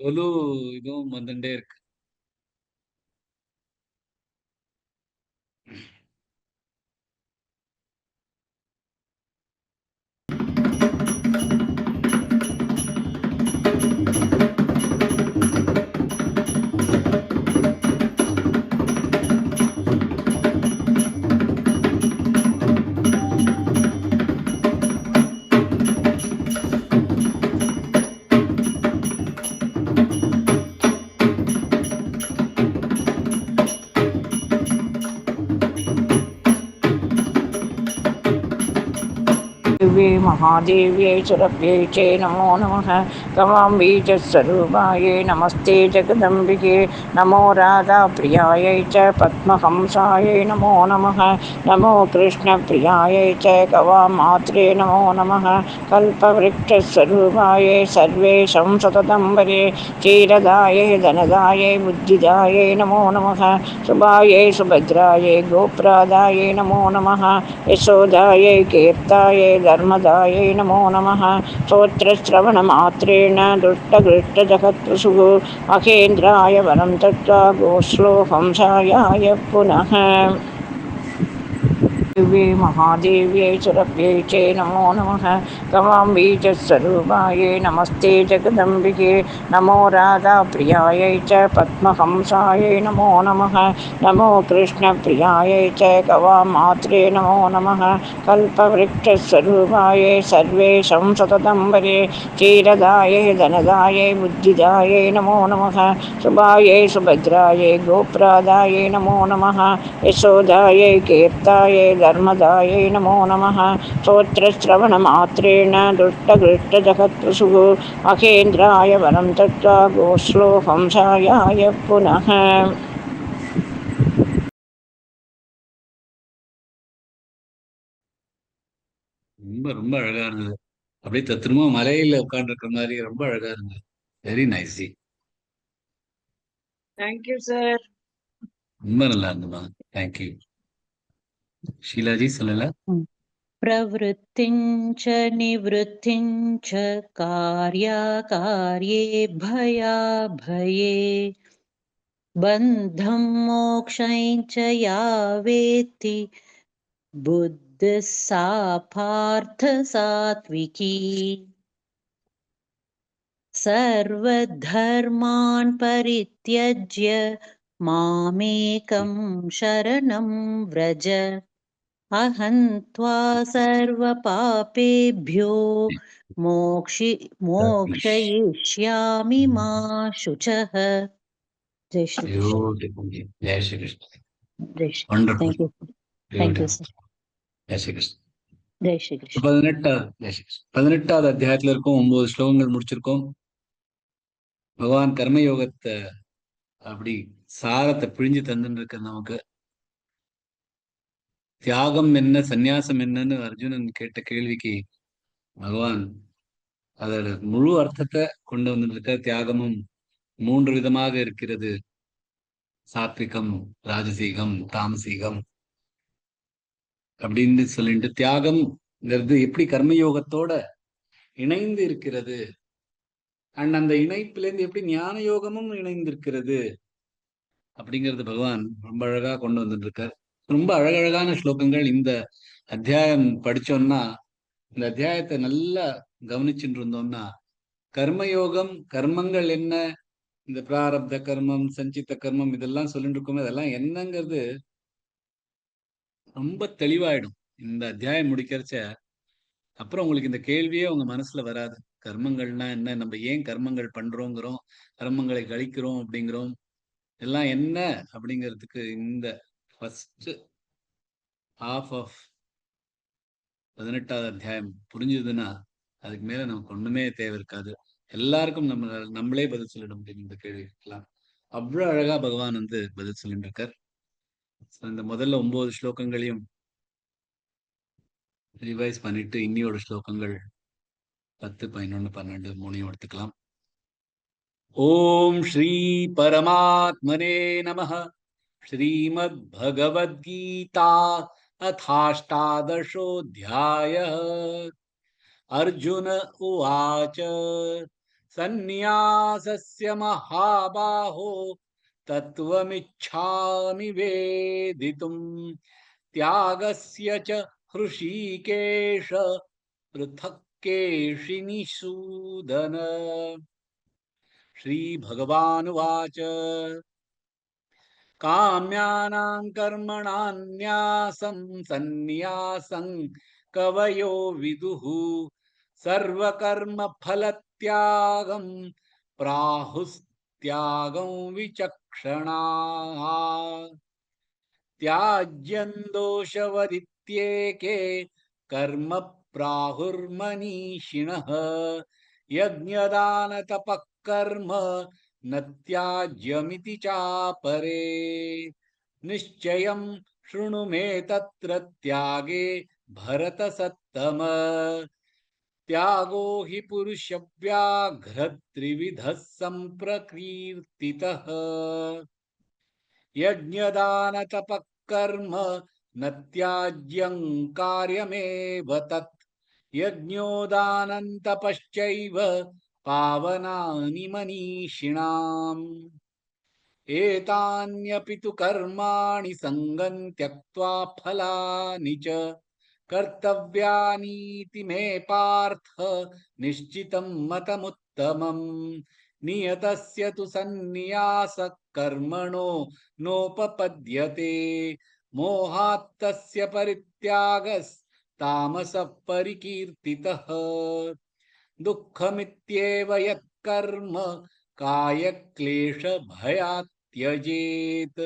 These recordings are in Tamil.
கொலு இதுவும் வந்துட்டே இருக்கு. दिव्ये महादेव्ये सुरभ्ये च नमो नमः। तवां बीजस्वरूपायै नमस्ते जगदम्बिके। नमो राधाप्रियायै च पद्महंसायै नमो नमः। नमो कृष्णप्रियायै च गवामात्रे नमो नमः। कल्पवृक्षस्वरूपायै सर्वेशं सततं वरे। क्षीरदायै धनदायै बुद्धिदायै नमो नमः। सुभायै सुभद्रायै गोप्रादायै नमो नमः। यशोदायै कीर्तायै धर्मदायै नमो नमः। स्तोत्रश्रवणमात्रेण दुष्टगृष्टजगत्प्रसुः महेन्द्राय वरं दत्त्वा गोश्लोकंसायाय पुनः। दिव्ये महादेव्ये सुरभ्ये च नमो नमः। तवां बीजस्वरूपायै नमस्ते जगदम्बिके। नमो राधाप्रियायै च पद्महंसायै नमो नमः। नमो कृष्णप्रियायै च गवामात्रे नमो नमः। कल्पवृक्षस्वरूपायै सर्वेशं सततं वरे। क्षीरदायै धनदायै बुद्धिदायै नमो नमः। सुभायै सुभद्रायै गोप्रादायै नमो नमः। यशोदायै कीर्तायै धर्मदायै नमो नमः। स्तोत्रश्रवणमात्रेण दुष्टगृष्टजगत्प्रसुः महेन्द्राय वरं दत्त्वा गोश्लोकंसायाय पुनः। ரொம்ப ரொம்ப அழகா இருந்தது. அப்படியே தத்ரூபமா மலையில உட்கார்ந்துருக்கிற மாதிரி ரொம்ப அழகா இருந்தது. Very nice G. Thank you, sir. ரொம்ப நல்லா இருந்ததுமா. தேங்க்யூ. ஷீலாஜி சொல்லல. प्रवृत्तिं च निवृत्तिं च कार्याकार्ये भयाभये बन्धं मोक्षं च या वेत्ति बुद्धिः सा पार्थ सात्विकी। सर्वधर्मान् परित्यज्य मामेकं शरणं व्रज अहं त्वा सर्वपापेभ्यो मोक्षयिष्यामि मा शुचः। जय श्री कृष्ण। Beautiful ji. ஜெய் ஸ்ரீ கிருஷ்ண. जय Shri Krishna. Wonderful. Thank you sir. ஜெய் ஸ்ரீ கிருஷ்ண. जय श्री कृष्ण। 18வது அத்தியாயத்துல இருக்கும். 9 ஸ்லோகங்கள் முடிச்சிருக்கோம். பகவான் கர்மயோகத்தை அப்படி சாரத்தை பிழிஞ்சு தந்துட்டு இருக்க நமக்கு. தியாகம் என்ன சந்நியாசம் என்னன்னு அர்ஜுனன் கேட்ட கேள்விக்கு பகவான் அதோட முழு அர்த்தத்தை கொண்டு வந்திருக்க. தியாகமும் 3 விதமாக இருக்கிறது. சாத்விகம், ராஜசீகம், தாமசீகம் அப்படின்னு சொல்லிட்டு தியாகம்ங்கிறது எப்படி கர்மயோகத்தோட இணைந்து இருக்கிறது, அண்ட் அந்த இணைப்பிலேருந்து எப்படி ஞான யோகமும் இணைந்திருக்கிறது அப்படிங்கிறது பகவான் ரொம்ப அழகா கொண்டு வந்துட்டு இருக்கார். ரொம்ப அழகழகான ஸ்லோகங்கள். இந்த அத்தியாயம் படிச்சோம்னா, இந்த அத்தியாயத்தை நல்லா கவனிச்சுட்டு இருந்தோம்னா, கர்மயோகம், கர்மங்கள் என்ன, இந்த பிராரப்த கர்மம், சஞ்சித்த கர்மம் இதெல்லாம் சொல்லிட்டு இருக்கோமே, இதெல்லாம் என்னங்கிறது ரொம்ப தெளிவாயிடும் இந்த அத்தியாயம் முடிக்கிறச்ச. அப்புறம் உங்களுக்கு இந்த கேள்வியே உங்க மனசுல வராது. கர்மங்கள்னா என்ன, நம்ம ஏன் கர்மங்கள் பண்றோங்கிறோம், கர்மங்களை கழிக்கிறோம் அப்படிங்கிறோம், எல்லாம் என்ன அப்படிங்கிறதுக்கு இந்த ஃபர்ஸ்ட் ஹாஃப் ஆஃப் 18வது அத்தியாயம் புரிஞ்சுதுன்னா அதுக்கு மேல நமக்கு ஒண்ணுமே தேவை இருக்காது. எல்லாருக்கும் நம்மளே பதில் சொல்லிட முடியும் இந்த கேள்விக்கெல்லாம். அவ்வளவு அழகா பகவான் வந்து பதில் சொல்லிட்டு இருக்கார். இந்த முதல்ல 9 ஸ்லோகங்களையும் ரிவைஸ் பண்ணிட்டு இன்னியோட ஸ்லோகங்கள் 10, 11, 12 மூணையும் எடுத்துக்கலாம். ஓம் ஸ்ரீ பரமாத்மனே நமः. ஸ்ரீமத் பகவத்கீதா अथाष्टादशोऽध्यायः. अर्जुन उवाच சந்நியாசஸ்ய மகாபாஹோ தத்துவமிச்சாமி வேதிதும் தியாகஸ்ய ச ஹ்ருஷீகேஷ ப்ருதக் கேஷினிசூதன. श्रीभगवानुवाच काम्यानां कर्मणान्यासं सन्न्यासं कवयो विदुः सर्वकर्मफलत्यागं प्राहुस्त्यागं विचक्षणाः त्याज्यं दोषवदित्येके कर्म प्राहुर्मनीषिणः यज्ञदानतपः कर्म न त्याज्यमिति चापरे निश्चयं शृणु मे तत्र त्यागे भरतसत्तम त्यागो हि पुरुषव्याघ्रत्रिविधः सम्प्रकीर्तितः यज्ञदानतपः कर्म न त्याज्यं कार्यमेव तत् यज्ञोदानन्तपश्चैव पावनानि मनीषिणाम् एतान्यपि तु कर्माणि सङ्गं त्यक्त्वा फलानि च कर्तव्यानीति मे पार्थ निश्चितं मतमुत्तमम् नियतस्य तु सन्न्यासः कर्मणो नोपपद्यते मोहात्तस्य परित्यागस्तामसः परिकीर्तितः दुःखमित्येव यत्कर्म कायक्लेशभयात् त्यजेत्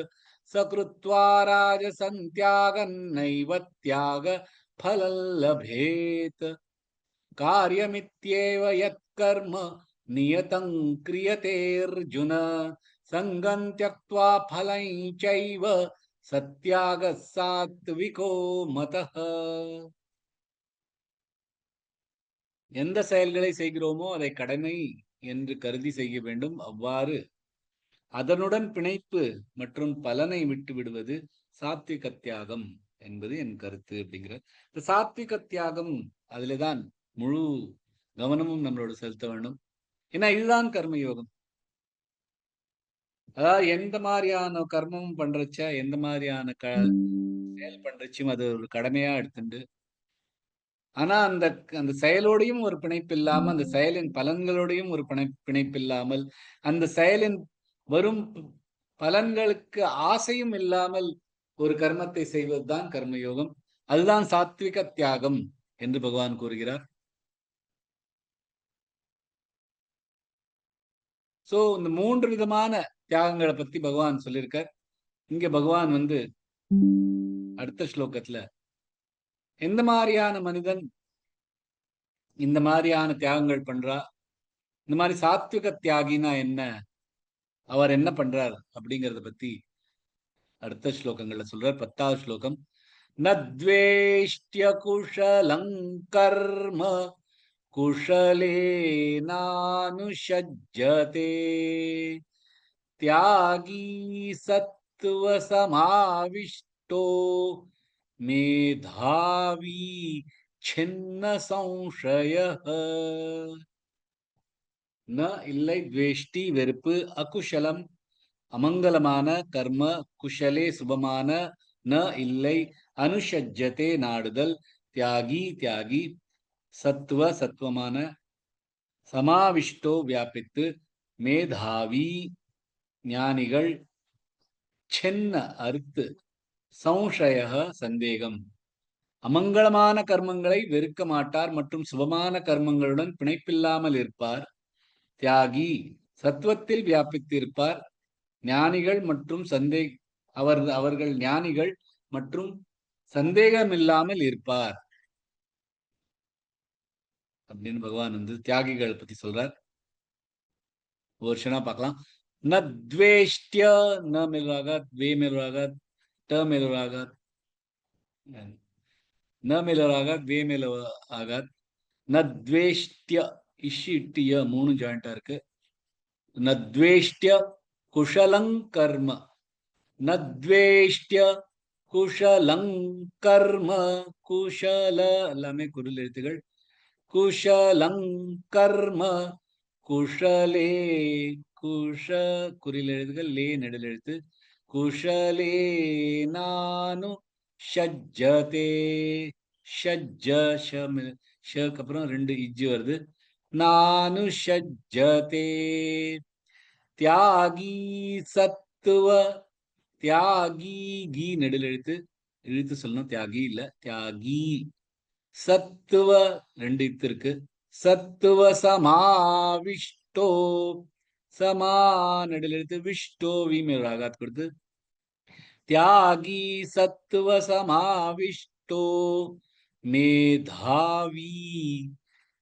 स कृत्वा राजसं त्यागं नैव त्यागफलं लभेत् कार्यमित्येव यत्कर्म नियतं क्रियतेऽर्जुन सङ्गं त्यक्त्वा फलं चैव सत्यागः सात्विको मतः. எந்த செயல்களை செய்கிறோமோ அதை கடமை என்று கருதி செய்ய வேண்டும். அவ்வாறு அதனுடன் பிணைப்பு மற்றும் பலனை விட்டு விடுவது சாத்விக தியாகம் என்பது என் கருத்து அப்படிங்கிற இந்த சாத்விக தியாகம் அதுலதான் முழு கவனமும் நம்மளோட செலுத்த வேண்டும். ஏன்னா இதுதான் கர்மயோகம். அதாவது எந்த மாதிரியான கர்மமும் பண்றச்ச எந்த மாதிரியான செயல் பண்றச்சும் அது ஒரு கடமையா எடுத்துட்டு ஆனா அந்த அந்த செயலோடையும் ஒரு பிணைப்பு இல்லாம அந்த செயலின் பலன்களோடையும் ஒரு பிணைப்பு இல்லாமல் அந்த செயலின் வரும் பலன்களுக்கு ஆசையும் இல்லாமல் ஒரு கர்மத்தை செய்வதுதான் கர்மயோகம். அதுதான் சாத்விக தியாகம் என்று பகவான் கூறுகிறார். சோ இந்த 3 விதமான தியாகங்களை பத்தி பகவான் சொல்லியிருக்கார். இங்க பகவான் அடுத்த ஸ்லோகத்துல எந்த மாதிரியான மனிதன் இந்த மாதிரியான தியாகங்கள் பண்றா, இந்த மாதிரி சாத்விக தியாகினா என்ன, அவர் என்ன பண்றார் அப்படிங்கறத பத்தி அடுத்த ஸ்லோகங்கள்ல சொல்றார். 10வது ஸ்லோகம். நத்வேஷ்ட்ய குஷலம் கர்ம குஷலேனானுஷஜ்ஜதே தியாகி சத்துவ சமாவிஷ்டோ மேதாவி சின்ன சம்சயः. ந இல்லை துவேஷ்டி வெறுப்பு, அகுஷலம் அமங்கலமான கர்ம, குஷலே சுபமான, ந இல்லை அனுஷஜ்ஜதே நாடுதல், தியாகி தியாகி, சத்துவ சத்துவமான, சமாவிஷ்டோ வியாபித்து, மேதாவி ஞானிகள், சின்ன அறுத்து, சம்சய சந்தேகம். அமங்கலமான கர்மங்களை வெறுக்க மாட்டார் மற்றும் சுபமான கர்மங்களுடன் பிணைப்பில்லாமல் இருப்பார். தியாகி சத்துவத்தில் வியாபித்து இருப்பார். ஞானிகள் மற்றும் அவர்கள் ஞானிகள் மற்றும் சந்தேகம் இல்லாமல் இருப்பார் அப்படின்னு பகவான் தியாகிகள் பத்தி சொல்றார். ஒரு வருஷனா பார்க்கலாம். ந துவேஷ்ட்ய, ந மிலராகாத், வே மிலராகாத், ட மிலராகாத், ந மிலராகாத், வே மில ஆகாத். ந துவேஷ்ட்ய, இஷ்டிய 3 ஜாயிண்டா இருக்கு. ந துவேஷ்ட்ய குஷலங் கர்ம, ந துவேஷ்ட்ய குஷலங் கர்ம, குஷல எல்லாமே குரில் எழுத்துகள். குஷலங் கர்ம குஷலே குஷ குறில் எழுதுகள் லே நெடில் எழுத்து குஷலே நானு ஷஜ்ஜதே ஷஜ்ஜ ஷக்கு அப்புறம் 2 இஜ்ஜு வருது நானு ஷஜ்ஜதே தியாகி சத்துவ தியாகி கீ நெடில் எழுத்து சொல்லணும் தியாகி இல்ல தியாகி சத்துவ 2 இத்து இருக்கு சத்துவ சமாவிஷ்டோ சமா நெடில் எழுத்து விஷ்டோ வி மேல் ராகாத் கொடுத்து தியாகி சத்துவ சமாவிஷ்டோ மேதாவி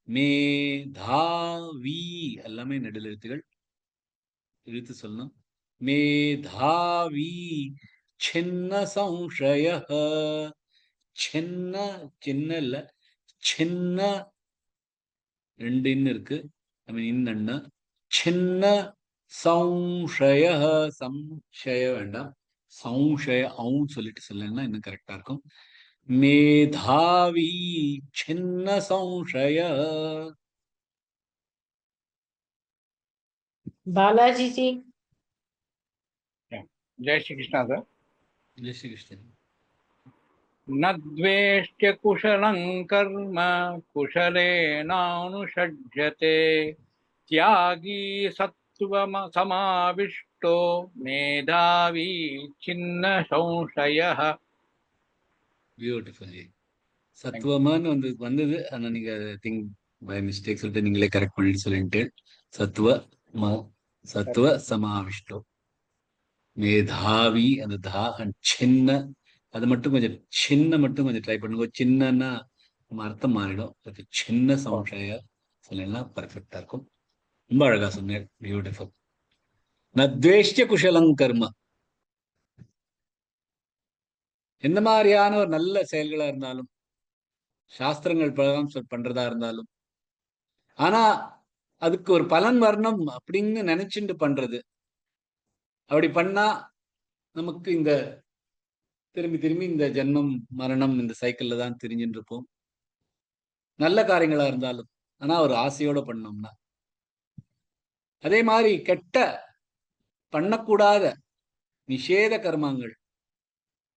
மேதாவி எல்லாமே நெடில் எழுத்து சொல்லணும் மேதாவி சின்ன சம்சய சின்ன சின்ன இல்ல சின்ன 2 இன்னு இருக்கு இன்ன சின்ன சம்சய சம்சய வேண்டாம் சம்சய அவுன்னு சொல்லிட்டு சொல்லணும்னா இன்னும் கரெக்டா இருக்கும் மேதாவி சின்ன சம்சய बालाजी जी। जय श्री कृष्ण सर। जय श्री कृष्ण। न द्वेष्ट्य कुशलं कर्म कुशलेनानुषज्यते त्यागी सत्त्वम समाविष्टो मेधावी छिन्न संशयः। பியூட்டிஃபுல். சத்துவமான்னு வந்தது ஆனா நீங்க திங்க் பை மிஸ்டேக் சொல்லிட்டு நீங்களே கரெக்ட் பண்ணிட்டு சொல்லிட்டு சத்துவ சமாவிஷ்டோ மேதாவி அந்த தா சின்ன அது மட்டும் கொஞ்சம் சின்ன மட்டும் கொஞ்சம் ட்ரை பண்ணுங்க சின்னன்னா நம்ம அர்த்தம் மாறிடும் அது சின்ன சம்சய சொல்லலாம் பர்ஃபெக்டா இருக்கும் ரொம்ப அழகா சொன்னேன் பியூட்டிஃபுல் நத்வேஷ்ட குஷலம் கர்ம எந்த மாதிரியான ஒரு நல்ல செயல்களா இருந்தாலும் சாஸ்திரங்கள் பிரகாரம் பண்றதா இருந்தாலும் ஆனா அதுக்கு ஒரு பலன் வரணும் அப்படின்னு நினைச்சுட்டு பண்றது அப்படி பண்ணா நமக்கு இந்த திரும்பி திரும்பி இந்த ஜென்மம் மரணம் இந்த சைக்கிள்ல தான் திரிஞ்சுட்டு இருப்போம் நல்ல காரியங்களா இருந்தாலும் ஆனா ஒரு ஆசையோட பண்ணோம்னா அதே மாதிரி கெட்ட பண்ணக்கூடாத நிஷேத கர்மாங்கள்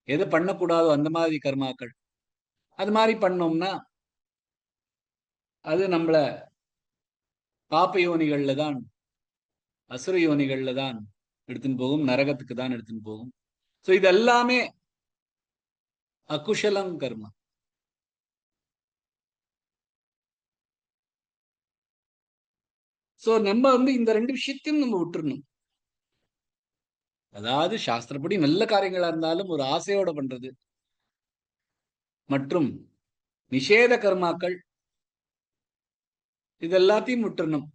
எது பண்ணக்கூடாதோ அந்த மாதிரி கர்மாக்கள் அது மாதிரி பண்ணோம்னா அது நம்மள பாப்ப யோனிகள்ல தான் அசுர யோனிகள்ல தான் எடுத்துன்னு போகும் நரகத்துக்கு தான் எடுத்துன்னு போகும் சோ இது எல்லாமே அகுஷலம் கர்மா சோ நம்ம இந்த 2 விஷயத்தையும் நம்ம விட்டுறணும் அதாவது சாஸ்திரப்படி நல்ல காரியங்களா இருந்தாலும் ஒரு ஆசையோட பண்றது மற்றும் நிஷேத கர்மாக்கள் இது எல்லாத்தையும் விட்டுறணும்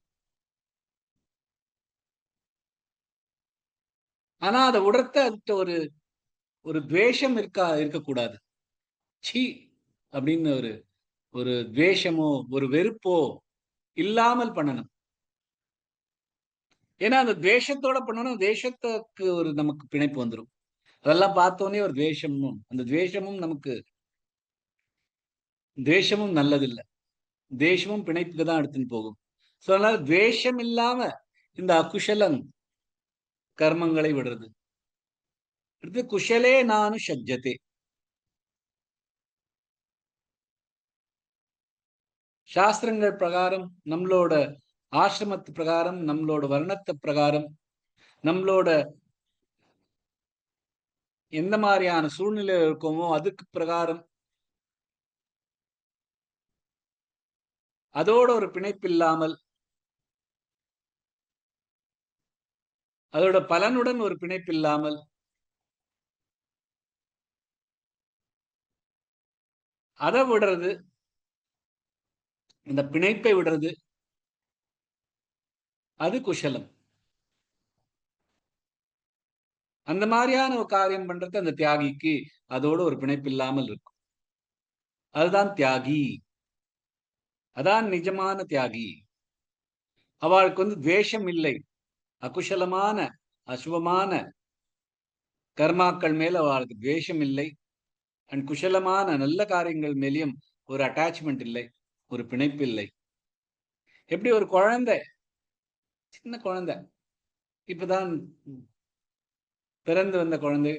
ஆனா அதை உடத்த அதுட்ட ஒரு துவேஷம் இருக்கக்கூடாது சி அப்படின்னு ஒரு துவேஷமோ ஒரு வெறுப்போ இல்லாமல் பண்ணணும் ஏன்னா அந்த துவேஷத்தோட பண்ணணும் தேசத்துக்கு ஒரு நமக்கு பிணைப்பு வந்துடும் அதெல்லாம் பார்த்தோன்னே ஒரு துவேஷமும் அந்த துவேஷமும் நமக்கு துவேஷமும் நல்லதில்லை தேசமும் பிணைப்புக்கு தான் எடுத்துன்னு போகும் சோ அதனால துவேஷம் இல்லாம இந்த அகுஷலம் கர்மங்களை விடுறது அடுத்து குஷலே நானு ஷஜ்ஜதே சாஸ்திரங்கள் பிரகாரம் நம்மளோட ஆசிரமத்து பிரகாரம் நம்மளோட வர்ணத்தை பிரகாரம் நம்மளோட எந்த மாதிரியான சூழ்நிலை இருக்கோமோ அதுக்கு பிரகாரம் அதோட ஒரு பிணைப்பு இல்லாமல் அதோட பலனுடன் ஒரு பிணைப்பு இல்லாமல் அதை விடுறது இந்த பிணைப்பை விடுறது அது குஷலம் அந்த மாதிரியான ஒரு காரியம் பண்றது அந்த தியாகிக்கு அதோட ஒரு பிணைப்பு இல்லாமல் இருக்கும் அதுதான் தியாகி அதான் நிஜமான தியாகி அவளுக்கு துவேஷம் இல்லை அகுஷலமான அசுவமான கர்மாக்கள் மேல அவளுக்கு துவேஷம் இல்லை அண்ட் குஷலமான நல்ல காரியங்கள் மேலேயும் ஒரு அட்டாச்மெண்ட் இல்லை ஒரு பிணைப்பு இல்லை எப்படி ஒரு குழந்தை சின்ன குழந்தை, இப்பதான் பிறந்து வந்த குழந்தை,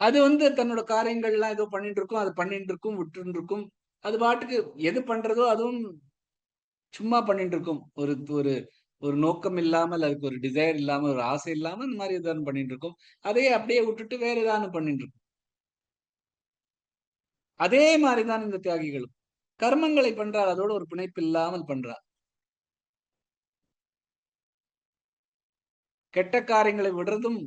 அது தன்னோட காரியங்கள்லாம் ஏதோ பண்ணிட்டு இருக்கும், அது பண்ணிட்டு இருக்கும், விட்டு இருக்கும். அது பாட்டுக்கு எது பண்றதோ அதுவும் சும்மா பண்ணிட்டு இருக்கும். ஒரு ஒரு ஒரு நோக்கம் இல்லாமல், அதுக்கு ஒரு டிசைர் இல்லாம, ஒரு ஆசை இல்லாம இந்த மாதிரி ஏதாவது பண்ணிட்டு இருக்கும். அதையே அப்படியே விட்டுட்டு வேற ஏதாவது பண்ணிட்டு இருக்கும். அதே மாதிரிதான் இந்த தியாகிகளும் கர்மங்களை பண்றார், அதோட ஒரு பிணைப்பு இல்லாமல் பண்றார். கெட்ட காரியங்களை விடுறதும்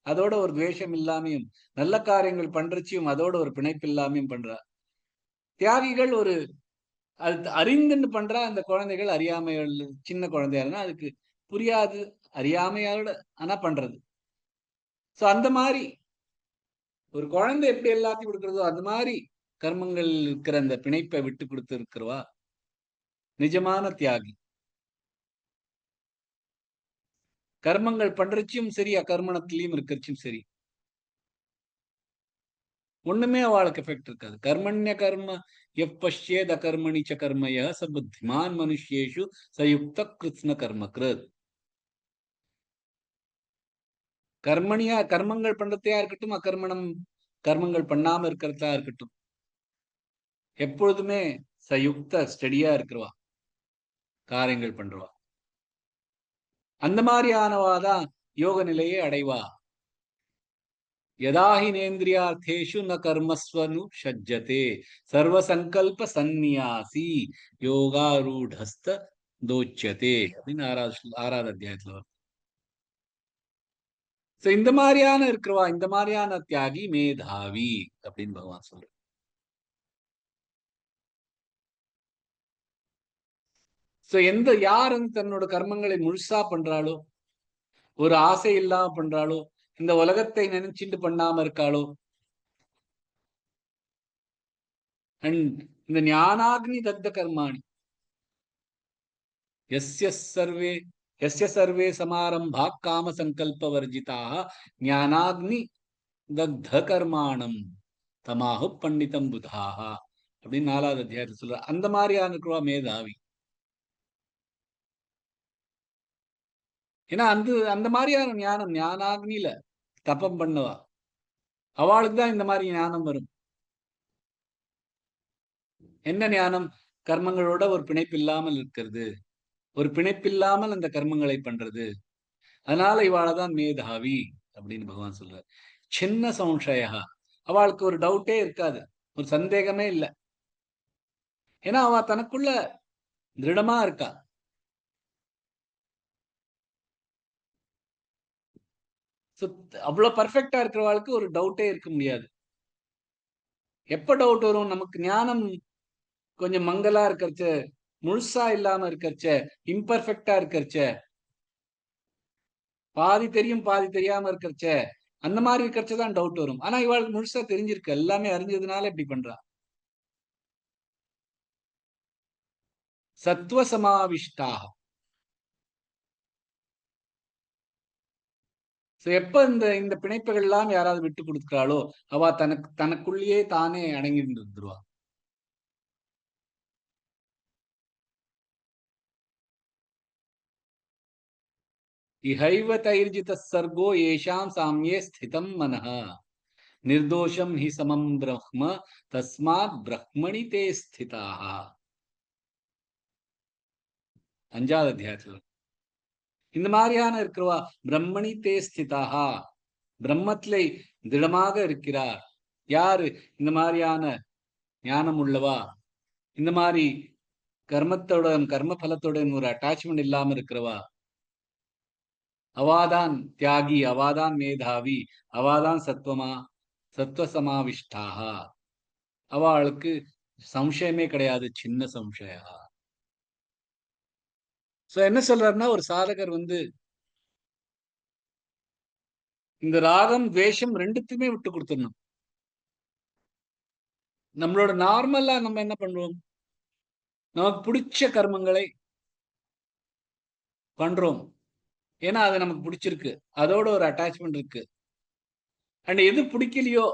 அதோட ஒரு துவேஷம் இல்லாமையும், நல்ல காரியங்கள் பண்றச்சியும் அதோட ஒரு பிணைப்பு இல்லாமையும் பண்றார். தியாகிகள் ஒரு அது அறிந்துன்னு பண்றா, அந்த குழந்தைகள் அறியாமைகள், சின்ன குழந்தையா இருந்தா அதுக்கு புரியாது, அறியாமையோட ஆனா பண்றது. சோ அந்த மாதிரி ஒரு குழந்தை எப்படி எல்லாத்தையும் கொடுக்கறதோ அந்த மாதிரி கர்மங்கள் இருக்கிற அந்த பிணைப்பை விட்டு கொடுத்து இருக்கிறவா நிஜமான தியாகி. கர்மங்கள் பண்றச்சும் சரி, அகர்மணத்திலையும் இருக்கிறச்சும் சரி, ஒண்ணுமே அவளுக்கு எஃபெக்ட் இருக்காது. கர்மண்ய கர்ம எப்பஷ்யேத் அகர்மணி ச கர்மய ச புத்திமான் மனுஷ்யேஷு சயுக்த கிருஷ்ண கர்ம கிருத். கர்மணியா கர்மங்கள் பண்றதையா இருக்கட்டும், அகர்மணம் கர்மங்கள் பண்ணாம இருக்கிறதா இருக்கட்டும், எப்பொழுதுமே சயுக்த ஸ்டடியா இருக்கிறவா, காரியங்கள் பண்றவா, அந்த மாதிரியானவாதான் யோக நிலையை அடைவா. யதாஹி நேந்திரியார்த்தேஷு ந கர்மஸ்வனு ஷஜ்ஜதே சர்வ சங்கல்ப சந்நியாசி யோகாரூடஸ்த தோச்சதே அப்படின்னு ஆறாவது அத்தியாயத்துல வரும். இந்த மாதிரியான இருக்கிறவா, இந்த மாதிரியான தியாகி மேதாவி அப்படின்னு பகவான் சொல்ற. யார் தன்னோட கர்மங்களை முழுசா பண்றாளோ, ஒரு ஆசை இல்லாம பண்றாளோ, இந்த உலகத்தை நினைச்சிட்டு பண்ணாம இருக்காளோ, அண்ட் இந்த ஞானாக்னி தத்த கர்மாணி यस्य सर्वे समारंभा काम संकल्प वर्जिता ஞானாக்னி தக்த கர்மாணம் தமாஹு பண்டிதம் புதாஹ அப்படின்னு 4வது அத்தியாயத்தில் சொல்ற. அந்த மாதிரியான இருக்கிறவா மேதாவி. ஏன்னா அந்த மாதிரியான ஞானம், ஞானாக்னியில தபம் பண்ணவா, அவளுக்கு தான் இந்த மாதிரி ஞானம் வரும். என்ன ஞானம்? கர்மங்களோட ஒரு பிணைப்பு இல்லாமல் இருக்கிறது, ஒரு பிணைப்பில்லாமல் அந்த கர்மங்களை பண்றது. அதனால இவாளதான் மேதாவி அப்படின்னு பகவான் சொல்றார். சின்ன சம்சயா, அவளுக்கு ஒரு டவுட்டே இருக்காது, ஒரு சந்தேகமே இல்லை. ஏன்னா அவ தனக்குள்ள திருடமா இருக்கா. அவ்வளவு பர்ஃபெக்டா இருக்கிறவாளுக்கு ஒரு டவுட்டே இருக்க முடியாது. எப்ப டவுட் வரும்? நமக்கு ஞானம் கொஞ்சம் மங்கலா இருக்கிறச்ச, முழுசா இல்லாம இருக்கிறச்ச, இம்பர்ஃபெக்டா இருக்கிறச்ச, பாதி தெரியும் பாதி தெரியாம இருக்கிறச்ச, அந்த மாதிரி இருக்கிறச்சதான் டவுட் வரும். ஆனா இவாளுக்கு முழுசா தெரிஞ்சிருக்கு, எல்லாமே அறிஞ்சதுனால இப்படி பண்றா. சத்துவ சமாவிஷ்டாக. எப்ப இந்த பிணைப்புகள் எல்லாம் யாராவது விட்டு கொடுக்கிறாளோ, அவ தனக்குள்ளேயே தானே அடங்கி இருந்துருவா. இஹைவ தைர்ஜித சர்கோ ஏஷாம் சாமியே ஸ்திதம் மனஹ நிர்தோஷம் ஹி சமம் பிரம்ம தஸ்மாத் பிரம்மணி தே ஸ்திதாக. 5வது அத்தியாயத்துல இந்த மாதிரியான இருக்கிறவா பிரம்மணி தே ஸ்திதாக, பிரம்மத்திலே திடமாக இருக்கிறார். யாரு? இந்த மாதிரியான ஞானம் உள்ளவா, இந்த மாதிரி கர்மத்தோட கர்ம பலத்துடன் ஒரு அட்டாச்மெண்ட் இல்லாம இருக்கிறவா, அவாதான் தியாகி, அவாதான் மேதாவி, அவாதான் சத்துவ சமாவிஷ்டாக. அவளுக்கு சம்சயமே கிடையாது, சின்ன சம்சயா. என்ன சொல்றாருன்னா, ஒரு சாதகர் இந்த ராகம் துவேஷம் ரெண்டுத்துமே விட்டு கொடுத்துடணும். நம்மளோட நார்மலா நம்ம என்ன பண்ணுவோம்? நமக்கு பிடிச்ச கர்மங்களை பண்றோம், ஏன்னா அது நமக்கு பிடிச்சிருக்கு, அதோட ஒரு அட்டாச்மெண்ட் இருக்கு. அண்ட் எது பிடிக்கலையோ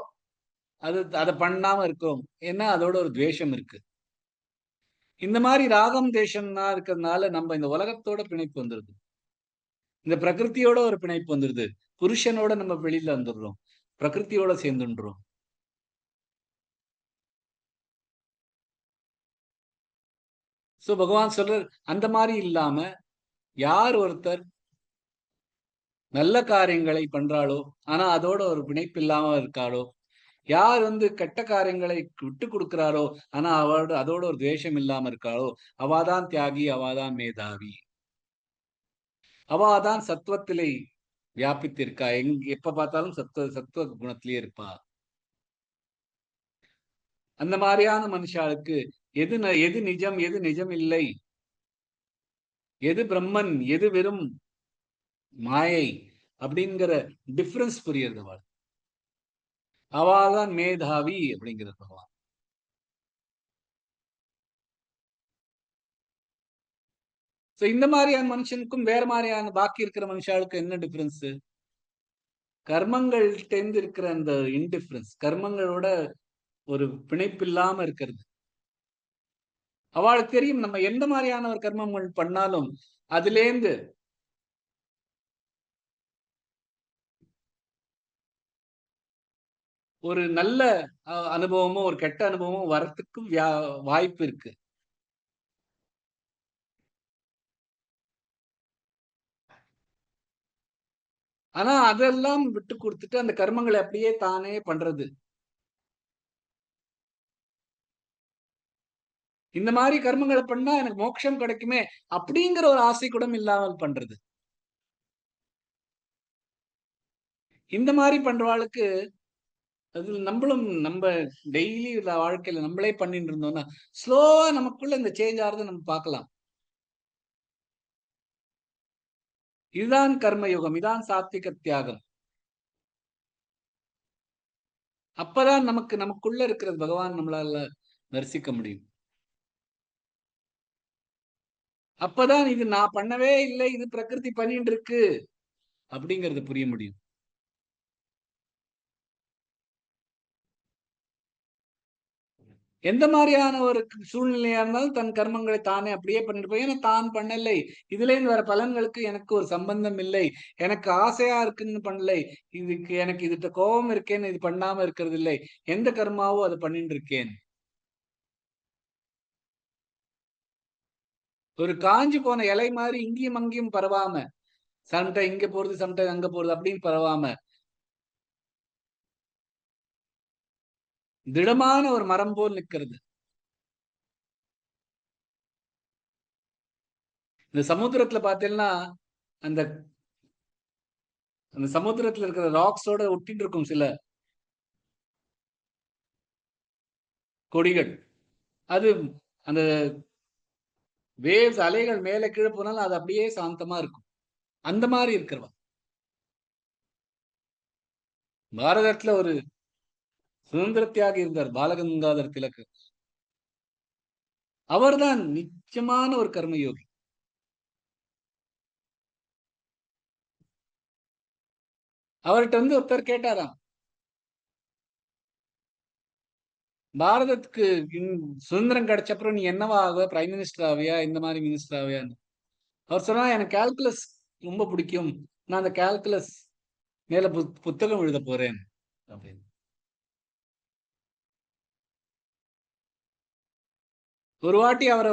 அதை பண்ணாம இருக்கோம், ஏன்னா அதோட ஒரு துவேஷம் இருக்கு. இந்த மாதிரி ராகம் தேசம்னா இருக்கிறதுனால நம்ம இந்த உலகத்தோட பிணைப்பு வந்துருது, இந்த பிரகிருத்தியோட ஒரு பிணைப்பு வந்துருது. புருஷனோட நம்ம வெளியில வந்துடுறோம், பிரகிருத்தியோட சேர்ந்துன்றோம். சோ பகவான் சொல்ற அந்த மாதிரி இல்லாம யார் ஒருத்தர் நல்ல காரியங்களை பண்றாளோ, ஆனா அதோட ஒரு பிணைப்பு இல்லாம இருக்காளோ, யார் கெட்ட காரியங்களை விட்டு கொடுக்கிறாரோ, ஆனா அவரோட அதோட ஒரு துவேஷம் இல்லாம இருக்காளோ, அவாதான் தியாகி, அவாதான் மேதாவி, அவாதான் சத்துவத்திலே வியாபித்திருக்கா. எப்ப பார்த்தாலும் சத்துவ குணத்திலேயே இருப்பா. அந்த மாதிரியான மனுஷாளுக்கு எது நிஜம், எது நிஜம் இல்லை, எது பிரம்மன், எது வெறும் மாயை அப்படிங்கிற டிஃபரன்ஸ் புரியுறது. அவாதான் மேதாவி அப்படிங்கிறது பகவான். இந்த மாதிரியான மனுஷனுக்கும் வேற மாதிரியான பாக்கி இருக்கிற மனுஷாளுக்கும் என்ன டிஃபரன்ஸ்? கர்மங்கள் தேர்ந்து இருக்கிற அந்த இன்டிஃபரன்ஸ், கர்மங்களோட ஒரு பிணைப்பு இல்லாம இருக்கிறது. அவளுக்கு தெரியும் நம்ம எந்த மாதிரியான ஒரு கர்மங்கள் பண்ணாலும் அதுலேருந்து ஒரு நல்ல அனுபவமும் ஒரு கெட்ட அனுபவமும் வரத்துக்கும் வாய்ப்பு இருக்கு. ஆனா அதெல்லாம் விட்டு கொடுத்துட்டு அந்த கர்மங்களை அப்படியே தானே பண்றது. இந்த மாதிரி கர்மங்களை பண்ணா எனக்கு மோட்சம் கிடைக்குமே அப்படிங்கிற ஒரு ஆசை கூட இல்லாமல் பண்றது. இந்த மாதிரி பண்றவாளுக்கு அது நம்மளும் நம்ம டெய்லி வாழ்க்கையில நம்மளே பண்ணிட்டு இருந்தோம்னா ஸ்லோவா நமக்குள்ள இந்த சேஞ்ச் ஆறதை நம்ம பார்க்கலாம். இதுதான் கர்மயுகம், இதான் சாத்விக தியாகம். அப்பதான் நமக்குள்ள இருக்கிறது பகவான் நம்மளால தரிசிக்க முடியும். அப்பதான் இது நான் பண்ணவே இல்லை, இது பிரகிருதி பண்ணிட்டு இருக்கு அப்படிங்கறது புரிய முடியும். எந்த மாதிரியான ஒரு சூழ்நிலையா இருந்தாலும் தன் கர்மங்களை தானே அப்படியே பண்ணிட்டு போய், ஏன்னா தான் பண்ணலை, இதுல இருந்து வர பலன்களுக்கு எனக்கு ஒரு சம்பந்தம் இல்லை, எனக்கு ஆசையா இருக்குன்னு பண்ணலை, இதுக்கு எனக்கு இதுட்ட கோபம் இருக்கேன்னு இது பண்ணாம இருக்கிறது இல்லை, எந்த கர்மாவோ அதை பண்ணிட்டு இருக்கேன். ஒரு காஞ்சி போன இலை மாதிரி இங்கேயும் அங்கேயும் பரவாம, சம்டை இங்க போறது சம்டை அங்க போறது அப்படின்னு பரவாம, திடமான ஒரு மரம் போல் நிற்கிறது. இந்த சமுத்திரத்துல பாத்தீங்கன்னா அந்த அந்த சமுத்திரத்துல இருக்கிற ராக்ஸோட ஒட்டிட்டு இருக்கும் சில கொடிகள். அது அந்த வேவ்ஸ் அலைகள் மேல கீழே போனாலும் அது அப்படியே சாந்தமா இருக்கும். அந்த மாதிரி இருக்கிறவா பாரதத்துல ஒரு சுதந்திர தியாகி இருந்தார், பாலகங்காதர் திலகர். அவர்தான் நிச்சயமான ஒரு கர்மயோகி. அவர்கிட்ட ஒருத்தர் கேட்டாராம், பாரதத்துக்கு சுதந்திரம் கிடைச்ச அப்புறம் நீ என்னவா ஆகுவ, பிரைம் மினிஸ்டர் ஆவியா, இந்த மாதிரி மினிஸ்டர் ஆவியான்னு. அவர் சொன்னா, எனக்கு கால்குலஸ் ரொம்ப பிடிக்கும், நான் அந்த கால்குலஸ் மேல புத்தகம் எழுத போறேன் அப்படின்னு. ஒரு வாட்டி அவரை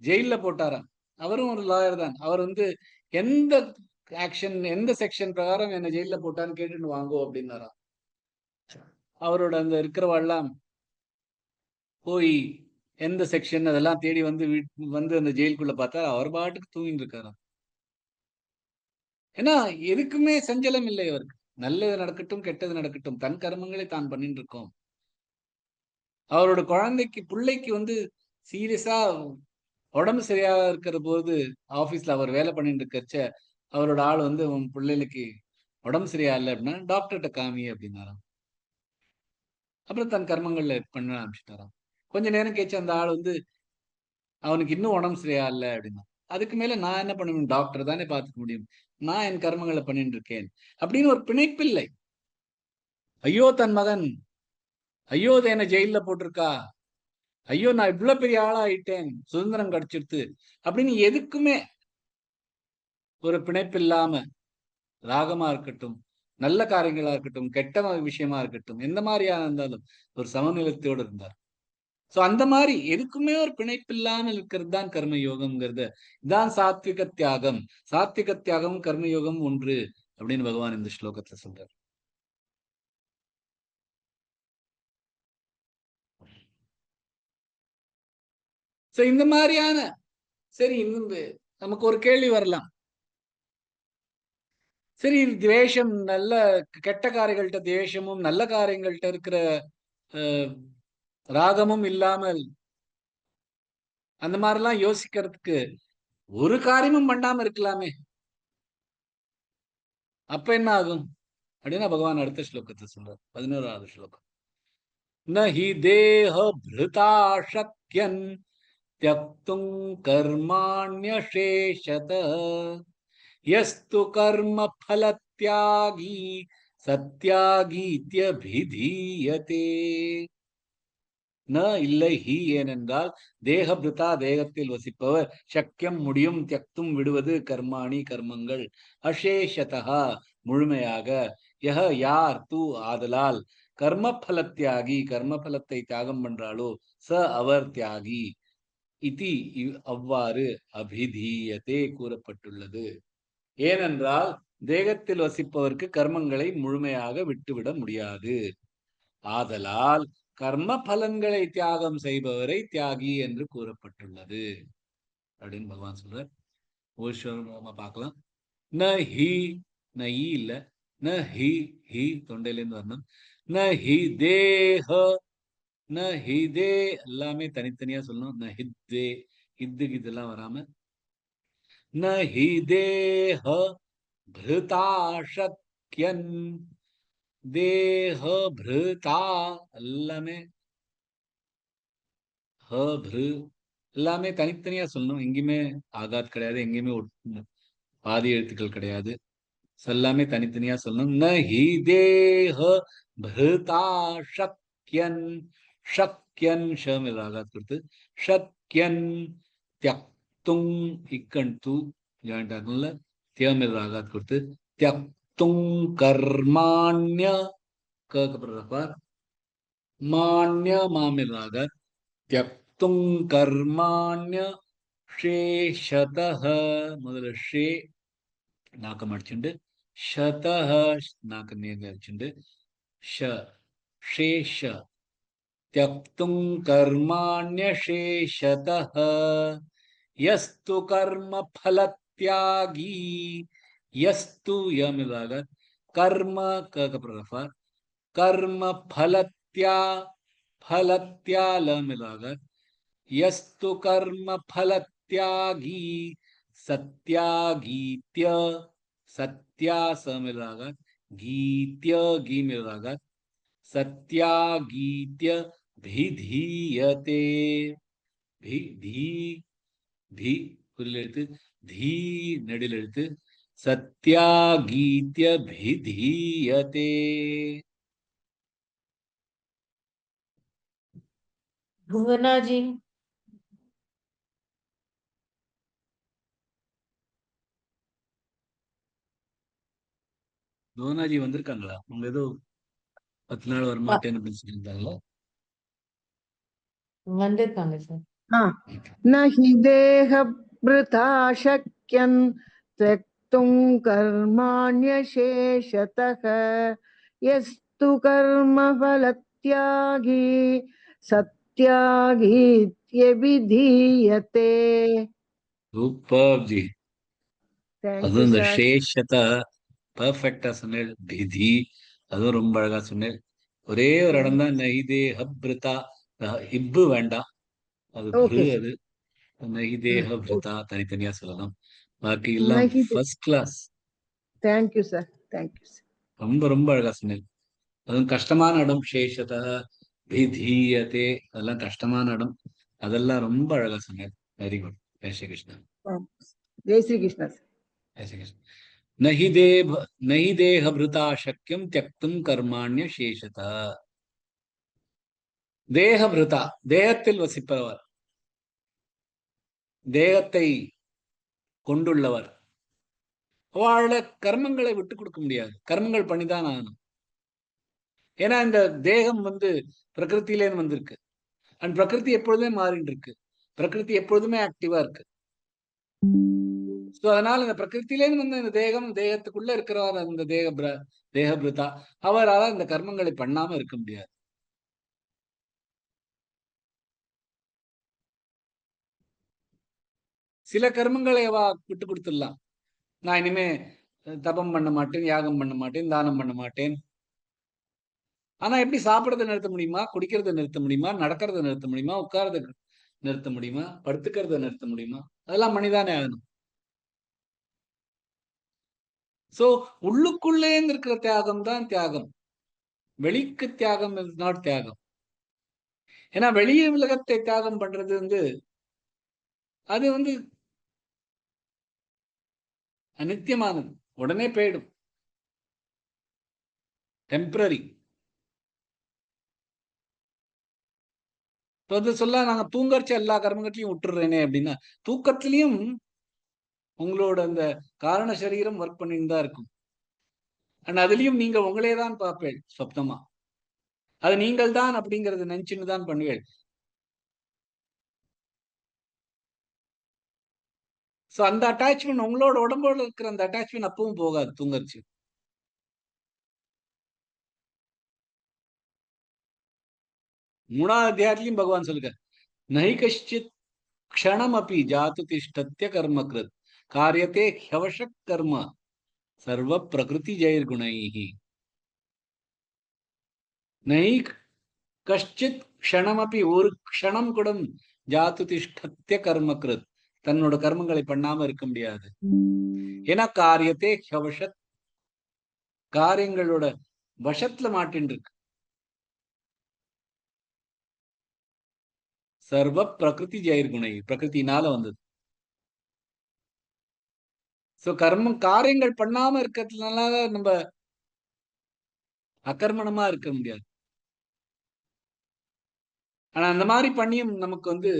ஜெயில போட்டாராம். அவரும் ஒரு லாயர் தான். அவர் எந்த ஆக்ஷன், எந்த செக்ஷன் பிரகாரம் என்ன ஜெயில போட்டான்னு கேட்டுட்டு வாங்கோ அப்படின்னாராம். அவரோட அந்த இருக்கிறவாள்லாம் போய் எந்த செக்ஷன் அதெல்லாம் தேடி அந்த ஜெயிலுக்குள்ள பார்த்தா அவர் பாட்டுக்கு தூங்கிட்டு இருக்காராம். ஏன்னா எதுக்குமே சஞ்சலம் இல்லை அவருக்கு. நல்லது நடக்கட்டும் கெட்டது நடக்கட்டும், தன் கர்மங்களை தான் பண்ணிட்டு இருக்கோம். அவரோட குழந்தைக்கு பிள்ளைக்கு சீரியஸா உடம்பு சரியா இருக்கிற போது ஆபீஸ்ல அவர் வேலை பண்ணிட்டு இருக்கச்ச அவரோட ஆள் உன் பிள்ளைகளுக்கு உடம்பு சரியா இல்லை அப்படின்னா டாக்டர்கிட்ட காமி அப்படின்னாராம். அப்புறம் தன் கர்மங்கள்ல பண்ண ஆரம்பிச்சுட்டாராம். கொஞ்ச நேரம் கழிச்சு அந்த ஆள் அவனுக்கு இன்னும் உடம்பு சரியா இல்லை அப்படின்னா, அதுக்கு மேல நான் என்ன பண்ண முடியும், டாக்டர் தானே பார்த்துக்க முடியும், நான் என் கர்மங்களை பண்ணிட்டு இருக்கேன் அப்படின்னு ஒரு பிணைப்பில்லை. ஐயோ தன் மகன், ஐயோ என்ன ஜெயில போட்டிருக்கா, ஐயோ நான் இவ்வளவு பெரிய ஆளாயிட்டேன், சுதந்திரம் கிடைச்சிடுத்து அப்படின்னு எதுக்குமே ஒரு பிணைப்பில்லாம, ராகமா இருக்கட்டும், நல்ல காரியங்களா இருக்கட்டும், கெட்ட விஷயமா இருக்கட்டும், எந்த மாதிரியா இருந்தாலும் ஒரு சமநிலத்தோடு இருந்தார். சோ அந்த மாதிரி எதுக்குமே ஒரு பிணைப்பு இல்லாமல் இருக்கிறது தான் கர்ம யோகம்ங்கிறது. இதான் சாத்விக தியாகம். சாத்விக தியாகம் கர்மயோகம் ஒன்று அப்படின்னு பகவான் இந்த ஸ்லோகத்துல சொல்றார். சோ இந்த மாதிரியான சரி, இன்னும் நமக்கு ஒரு கேள்வி வரலாம். சரி, துவேஷம், நல்ல கெட்ட காரியங்கள்ட்ட துவேஷமும் நல்ல காரியங்கள்ட்ட இருக்கிற ராகமும் இல்லாமல் அந்த மாதிரிலாம் யோசிக்கிறதுக்கு ஒரு காரியமும் பண்ணாம இருக்கலாமே, அப்ப என்ன ஆகும் அப்படின்னா பகவான் அடுத்த ஸ்லோகத்தை சொல்றார், 11வது ஸ்லோகம். நஹி தேஹ பிருதா சக்யன் த்யக்தும் கர்மாண்யசேஷதः யஸ்து கர்ம ஃபலத்யாகி சத்யாகீத்யபிதீயதே. ந இல்லை, ஹி ஏனென்றால், தேகபிருதா தேகத்தில் வசிப்பவர், சக்கியம் முடியும், தியக்தும் விடுவது, கர்மாணி கர்மங்கள், அசேஷதா முழுமையாக, யஹ யார், தூ ஆதலால், கர்மபல தியாகி கர்மபலத்தை தியாகம் பண்றாளோ, ச அவர் தியாகி, இதி அவ்வாறு, அபிதீயத்தே கூறப்பட்டுள்ளது. ஏனென்றால் தேகத்தில் வசிப்பவருக்கு கர்மங்களை முழுமையாக விட்டுவிட முடியாது. ஆதலால் கர்ம பலன்களை தியாகம் செய்பவரை தியாகி என்று கூறப்பட்டுள்ளது அப்படின்னு பகவான் சொல்றார். ஓஷோமா பார்க்கலாம். ந ஹி, ந ஈ இல்ல, ந ஹி, ஹி தொண்டையிலேருந்து வரணும். ந ஹி தேஹ, ந ஹி தே எல்லாமே தனித்தனியா சொல்லணும். ந ஹித்தே, ஹித்துக்கு இதெல்லாம் வராம, ந ஹி தேஹ பிருதா சக்யன், தேஹ பிருதா எல்லாமே எல்லாமே தனித்தனியா சொல்லணும். எங்கேயுமே ஆகாத் கிடையாது, எங்கேயுமே பாதி எழுத்துக்கள் கிடையாது. எல்லாமே தனித்தனியா சொல்லணும். ந ஹி தேஹ பிருதா சக்யன், சக்யன் ஷமில் ஆகாத் கொடுத்து, சக்யன் தியக்தும் இக்கண் தூ ஜாயிண்ட் ஆகும்ல, தியமில் ஆகாத் கொடுத்து, தியக்தும் கர்மாண்ய கப்புறம் மான்ய மாமில் ஆகாத், தியக்தும் கர்மாண்ய ஷேஷதஹ, முதல்ல ஷே நாக்கம் அடிச்சுண்டு, ஷதஹ நாக்க நேர்ந்து அடிச்சுண்டு, ஷ ஷேஷ, தியக்தும் கர்மாண்ய ஷேஷதஹ யஸ்து கர்ம ஃபலத்யாகி, யஸ்து யமிலாக கர்ம கப்புறம் கர்ம ஃபலத்யா, फलत्या ल मिलाकर, यस्तु कर्म फलत्यागी, सत्यागीत्य, सत्या स मिलाकर, गीत्य गी मिलाकर, सत्यागीत्य भिधीयते, धी धी புரிலெழுத்து, धी நெடிலெழுத்து, सत्यागीत्य भिधीयते. भुवना जी, புவனாஜி வந்திருக்காங்களா? அவங்க ஏதோ 10 நாள் வரமாட்டேன்னு அப்படின்னு சொல்லியிருந்தாங்களா? வந்திருக்காங்க சார். न हि देहभृता शक्यं त्यक्तुं कर्माण्यशेषतः यस्तु कर्मफलत्यागी सत्यागीत्यभिधीयते. சூப்பர் ஜி. Thank அதுவும் you, இந்த sir. சேஷத்தை பர்ஃபெக்டா சொன்னேன். பிதி அதுவும் ரொம்ப அழகா சொன்னேன். ஒரே ஒரு இடம் தான் நைதே ஹப்ருதா, இப்பு வேண்டாம், அது Okay, sir. அது நைதே ஹப்ருதா தனித்தனியா சொல்லலாம். பாக்கி எல்லாம் Nahi de- first class. Thank you, sir. Thank you, sir. ரொம்ப ரொம்ப அழகா சொன்னேன். அதுவும் கஷ்டமான இடம் சேஷதா, விதீயதே, அதெல்லாம் கஷ்டமான இடம். அதெல்லாம் ரொம்ப அழகா சொன்னேன். Very good. ஜெய் Shri Krishna. Jai Sri Krishna, sir. जय श्री कृष्ण. नहि देहभृता शक्यं त्यक्तुं कर्माण्य शेषतः. தேகபிருதா, தேகத்தில் வசிப்பவர், தேகத்தை கொண்டுள்ளவர். அவள கர்மங்களை விட்டு கொடுக்க முடியாது, கர்மங்கள் பண்ணிதான் ஆகணும். ஏன்னா இந்த தேகம் பிரகிருத்திலேருந்து வந்திருக்கு. அண்ட் பிரகிருதி எப்பொழுதுமே மாறிட்டு இருக்கு, பிரகிருதி எப்பொழுதுமே ஆக்டிவா இருக்கு. அதனால இந்த பிரகிருத்திலேருந்து வந்து இந்த தேகத்துக்குள்ள இருக்கிறவர் அந்த தேகபிருதா, அவரால் இந்த கர்மங்களை பண்ணாம இருக்க முடியாது. சில கர்மங்களை விட்டு கொடுத்துடலாம். நான் இனிமே தபம் பண்ண மாட்டேன், யாகம் பண்ண மாட்டேன், தானம் பண்ண மாட்டேன். ஆனா எப்படி சாப்பிடறதை நிறுத்த முடியுமா? குடிக்கிறத நிறுத்த முடியுமா? நடக்கிறத நிறுத்த முடியுமா? உட்கார்றத நிறுத்த முடியுமா? படுத்துக்கிறத நிறுத்த முடியுமா? அதெல்லாம் மனிதானே ஆகணும். சோ உள்ளுக்குள்ளே இருக்கிற தியாகம் தான் தியாகம். வெளிக்கு தியாகம் இஸ் நாட் தியாகம். ஏன்னா வெளியே உலகத்தை தியாகம் பண்றது அது அநித்தியமானது, உடனே போயிடும், டெம்பரரி. சொல்ல நாங்க தூங்கறச்ச எல்லா கர்மங்களையும் விட்டுறேனே அப்படின்னா, தூக்கத்திலையும் உங்களோட அந்த காரண சரீரம் ஒர்க் பண்ணிட்டு தான் இருக்கும். அண்ட் அதுலயும் நீங்க உங்களே தான் பார்ப்பேன் சொப்னமா. அது நீங்கள் தான் அப்படிங்கறது நினைச்சுன்னு தான் பண்ணுவேன். சோ அந்த அட்டாச்மெண்ட், உங்களோட உடம்போட இருக்கிற அந்த அட்டாச்மெண்ட் அப்பவும் போகாது தூங்கறச்சு. மூணாவது அத்தியாயத்திலையும் பகவான் சொல்லுங்க, நஹி கஷ்டித் க்ஷணம் அப்பி ஜாத்து திஷ்டத்ய கர்ம கிருத் காரியத்தே ஹ்யவஷக் கர்ம சர்வ பிரகிருதி ஜெயர்குணைஹி. நஹி கஷ்டித் க்ஷணம் அப்பி, ஒரு க்ஷணம் கூட ஜாத்து திஷ்டத்ய கர்ம கிருத், தன்னோட கர்மங்களை பண்ணாம இருக்க முடியாது. ஏன்னா காரியத்தே ஹ்யவஷத், காரியங்களோட வசத்துல மாட்டின்னு இருக்கு. சர்வ பிரகிருதி ஜெயர்குணை, பிரகிருத்தினால வந்தது. சோ காரியங்கள் பண்ணாம இருக்கிறதுனால நம்ம அகர்மணமா இருக்க முடியாது. ஆனா அந்த மாதிரி பண்ணியும் நமக்கு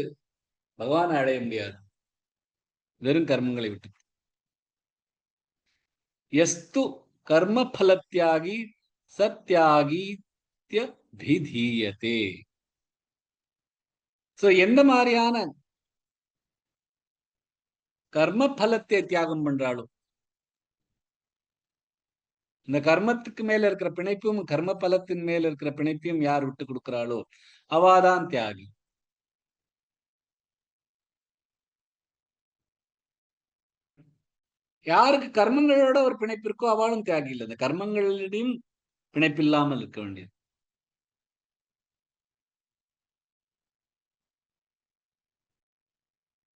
பகவானை அடைய முடியாது, வெறும் கர்மங்களை விட்டு. எஸ்து கர்ம பலத்தியாகி சத்யாகீத்ய பிதீயதே. சோ எந்த மாதிரியான கர்ம பலத்தை தியாகம் பண்றாலும், இந்த கர்மத்துக்கு மேல இருக்கிற பிணைப்பும் கர்ம பலத்தின் மேல இருக்கிற பிணைப்பையும் யார் விட்டு கொடுக்கிறாளோ அவாதான் தியாகி. யாருக்கு கர்மங்களோட ஒரு பிணைப்பு இருக்கோ அவளும் தியாகி இல்லை. இந்த கர்மங்களிடையும் பிணைப்பு இல்லாமல் இருக்க வேண்டியது.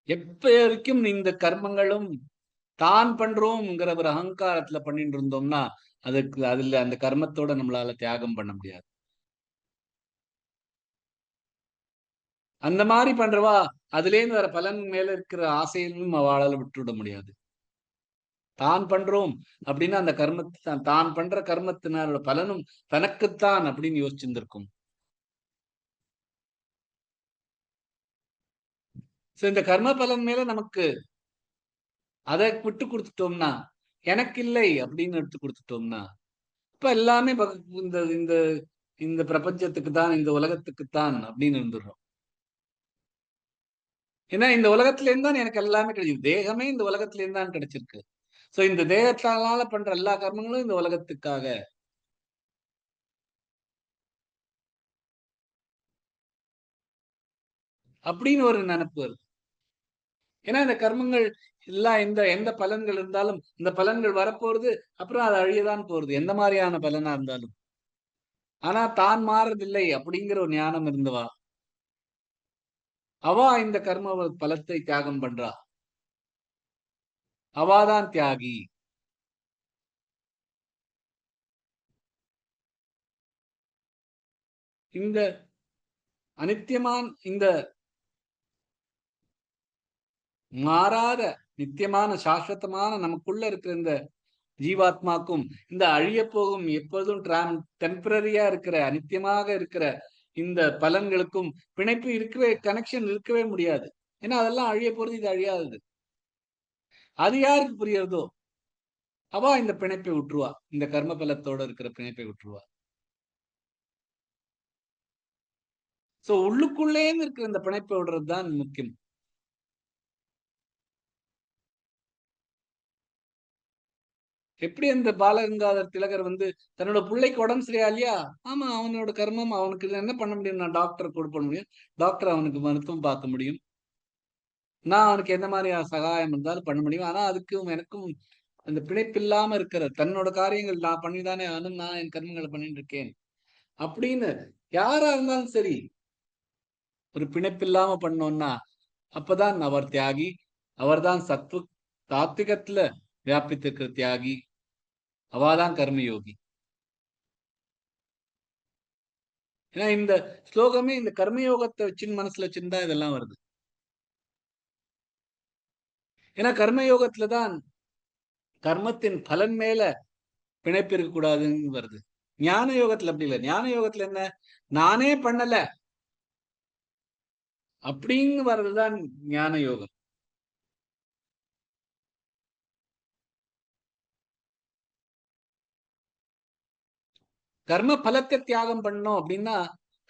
எப்ப வரைக்கும் இந்த கர்மங்களும் தான் பண்றோம்ங்கிற ஒரு அகங்காரத்துல பண்ணிட்டு இருந்தோம்னா அதுல அந்த கர்மத்தோட நம்மளால தியாகம் பண்ண முடியாது. அந்த மாதிரி பண்றவா அதுல இருந்து வர பலன் மேல இருக்கிற ஆசையிலும் அவளால விட்டுவிட முடியாது. தான் பண்றோம் அப்படின்னா அந்த கர்மத்தை தான் பண்ற கர்மத்தினால பலனும் தனக்குத்தான் அப்படின்னு யோசிச்சிருந்திருக்கும். இந்த கர்ம பலன் மேல நமக்கு அதை விட்டு கொடுத்துட்டோம்னா, எனக்கு இல்லை அப்படின்னு எடுத்து கொடுத்துட்டோம்னா, இப்ப எல்லாமே இந்த இந்த இந்த பிரபஞ்சத்துக்கு தான், இந்த உலகத்துக்கு தான் அப்படின்னு இருந்துடுறோம். ஏன்னா இந்த உலகத்துல இருந்து தான் எனக்கு எல்லாமே கிடைச்சிருக்கு, தேகமே இந்த உலகத்துல இருந்து தான் கிடைச்சிருக்கு. சோ இந்த தேகத்தால பண்ற எல்லா கர்மங்களும் இந்த உலகத்துக்காக. அப்படின்னு ஒரு நினைப்பு வருது. ஏன்னா இந்த கர்மங்கள் எல்லாம் எந்த பலன்கள் இருந்தாலும் இந்த பலன்கள் வரப்போறது, அப்புறம் அது அழியதான் போறது, எந்த மாதிரியான பலனா இருந்தாலும். ஆனா தான் மாறதில்லை அப்படிங்கிற ஒரு ஞானம் இருந்தவா அவா இந்த கர்ம பலத்தை தியாகம் பண்றா, அவாதான் தியாகி. இந்த அனித்தியமான, இந்த மாறாத நித்தியமான சாஸ்வதமான நமக்குள்ள இருக்கிற இந்த ஜீவாத்மாக்கும் இந்த அழிய போகும் எப்போதும் டெம்பரரியா இருக்கிற அனித்தியமாக இருக்கிற இந்த பலன்களுக்கும் பிணைப்பு இருக்கவே, கனெக்ஷன் இருக்கவே முடியாது. ஏன்னா அதெல்லாம் அழிய போறது, இது அழியாதது. அது யாருக்கு புரியறதோ அவ இந்த பிணைப்பை விட்டுருவா, இந்த கர்ம பலத்தோட இருக்கிற பிணைப்பை விட்டுருவா. சோ உள்ளுக்குள்ளே இருக்கிற இந்த பிணைப்பை விடுறதுதான் முக்கியம். எப்படி அந்த பாலகங்காதர் திலகர் தன்னோட பிள்ளைக்கு உடம்பு சரியா இல்லையா, ஆமா அவனோட கர்மம், அவனுக்கு என்ன பண்ண முடியும், நான் டாக்டர் கூட பண்ண முடியும், டாக்டர் அவனுக்கு மருத்துவம் பார்க்க முடியும், நான் அவனுக்கு எந்த மாதிரி சகாயம் இருந்தாலும் பண்ண முடியும். ஆனா அதுக்கும் எனக்கும் அந்த பிணைப்பு இல்லாம இருக்கிற தன்னோட காரியங்கள் நான் பண்ணிதானே ஆனும், நான் என் கர்மங்களை பண்ணிட்டு இருக்கேன் அப்படின்னு யாரா இருந்தாலும் சரி ஒரு பிணைப்பு இல்லாம பண்ணோம்னா அப்பதான் அவர் தியாகி. அவர்தான் தாத்விகத்துல வியாபித்திருக்கிற தியாகி. அவாதான் கர்மயோகி. ஏன்னா இந்த ஸ்லோகமே இந்த கர்மயோகத்தை வச்சுன்னு மனசுல வச்சுருந்தா இதெல்லாம் வருது. ஏன்னா கர்மயோகத்துலதான் கர்மத்தின் பலன் மேல பிணைப்பு இருக்கக்கூடாதுன்னு வருது. ஞான யோகத்துல அப்படி இல்லை. ஞான யோகத்துல என்ன, நானே பண்ணல அப்படின்னு வர்றதுதான் ஞான யோகம். கர்ம பலத்தை தியாகம் பண்ணோம் அப்படின்னா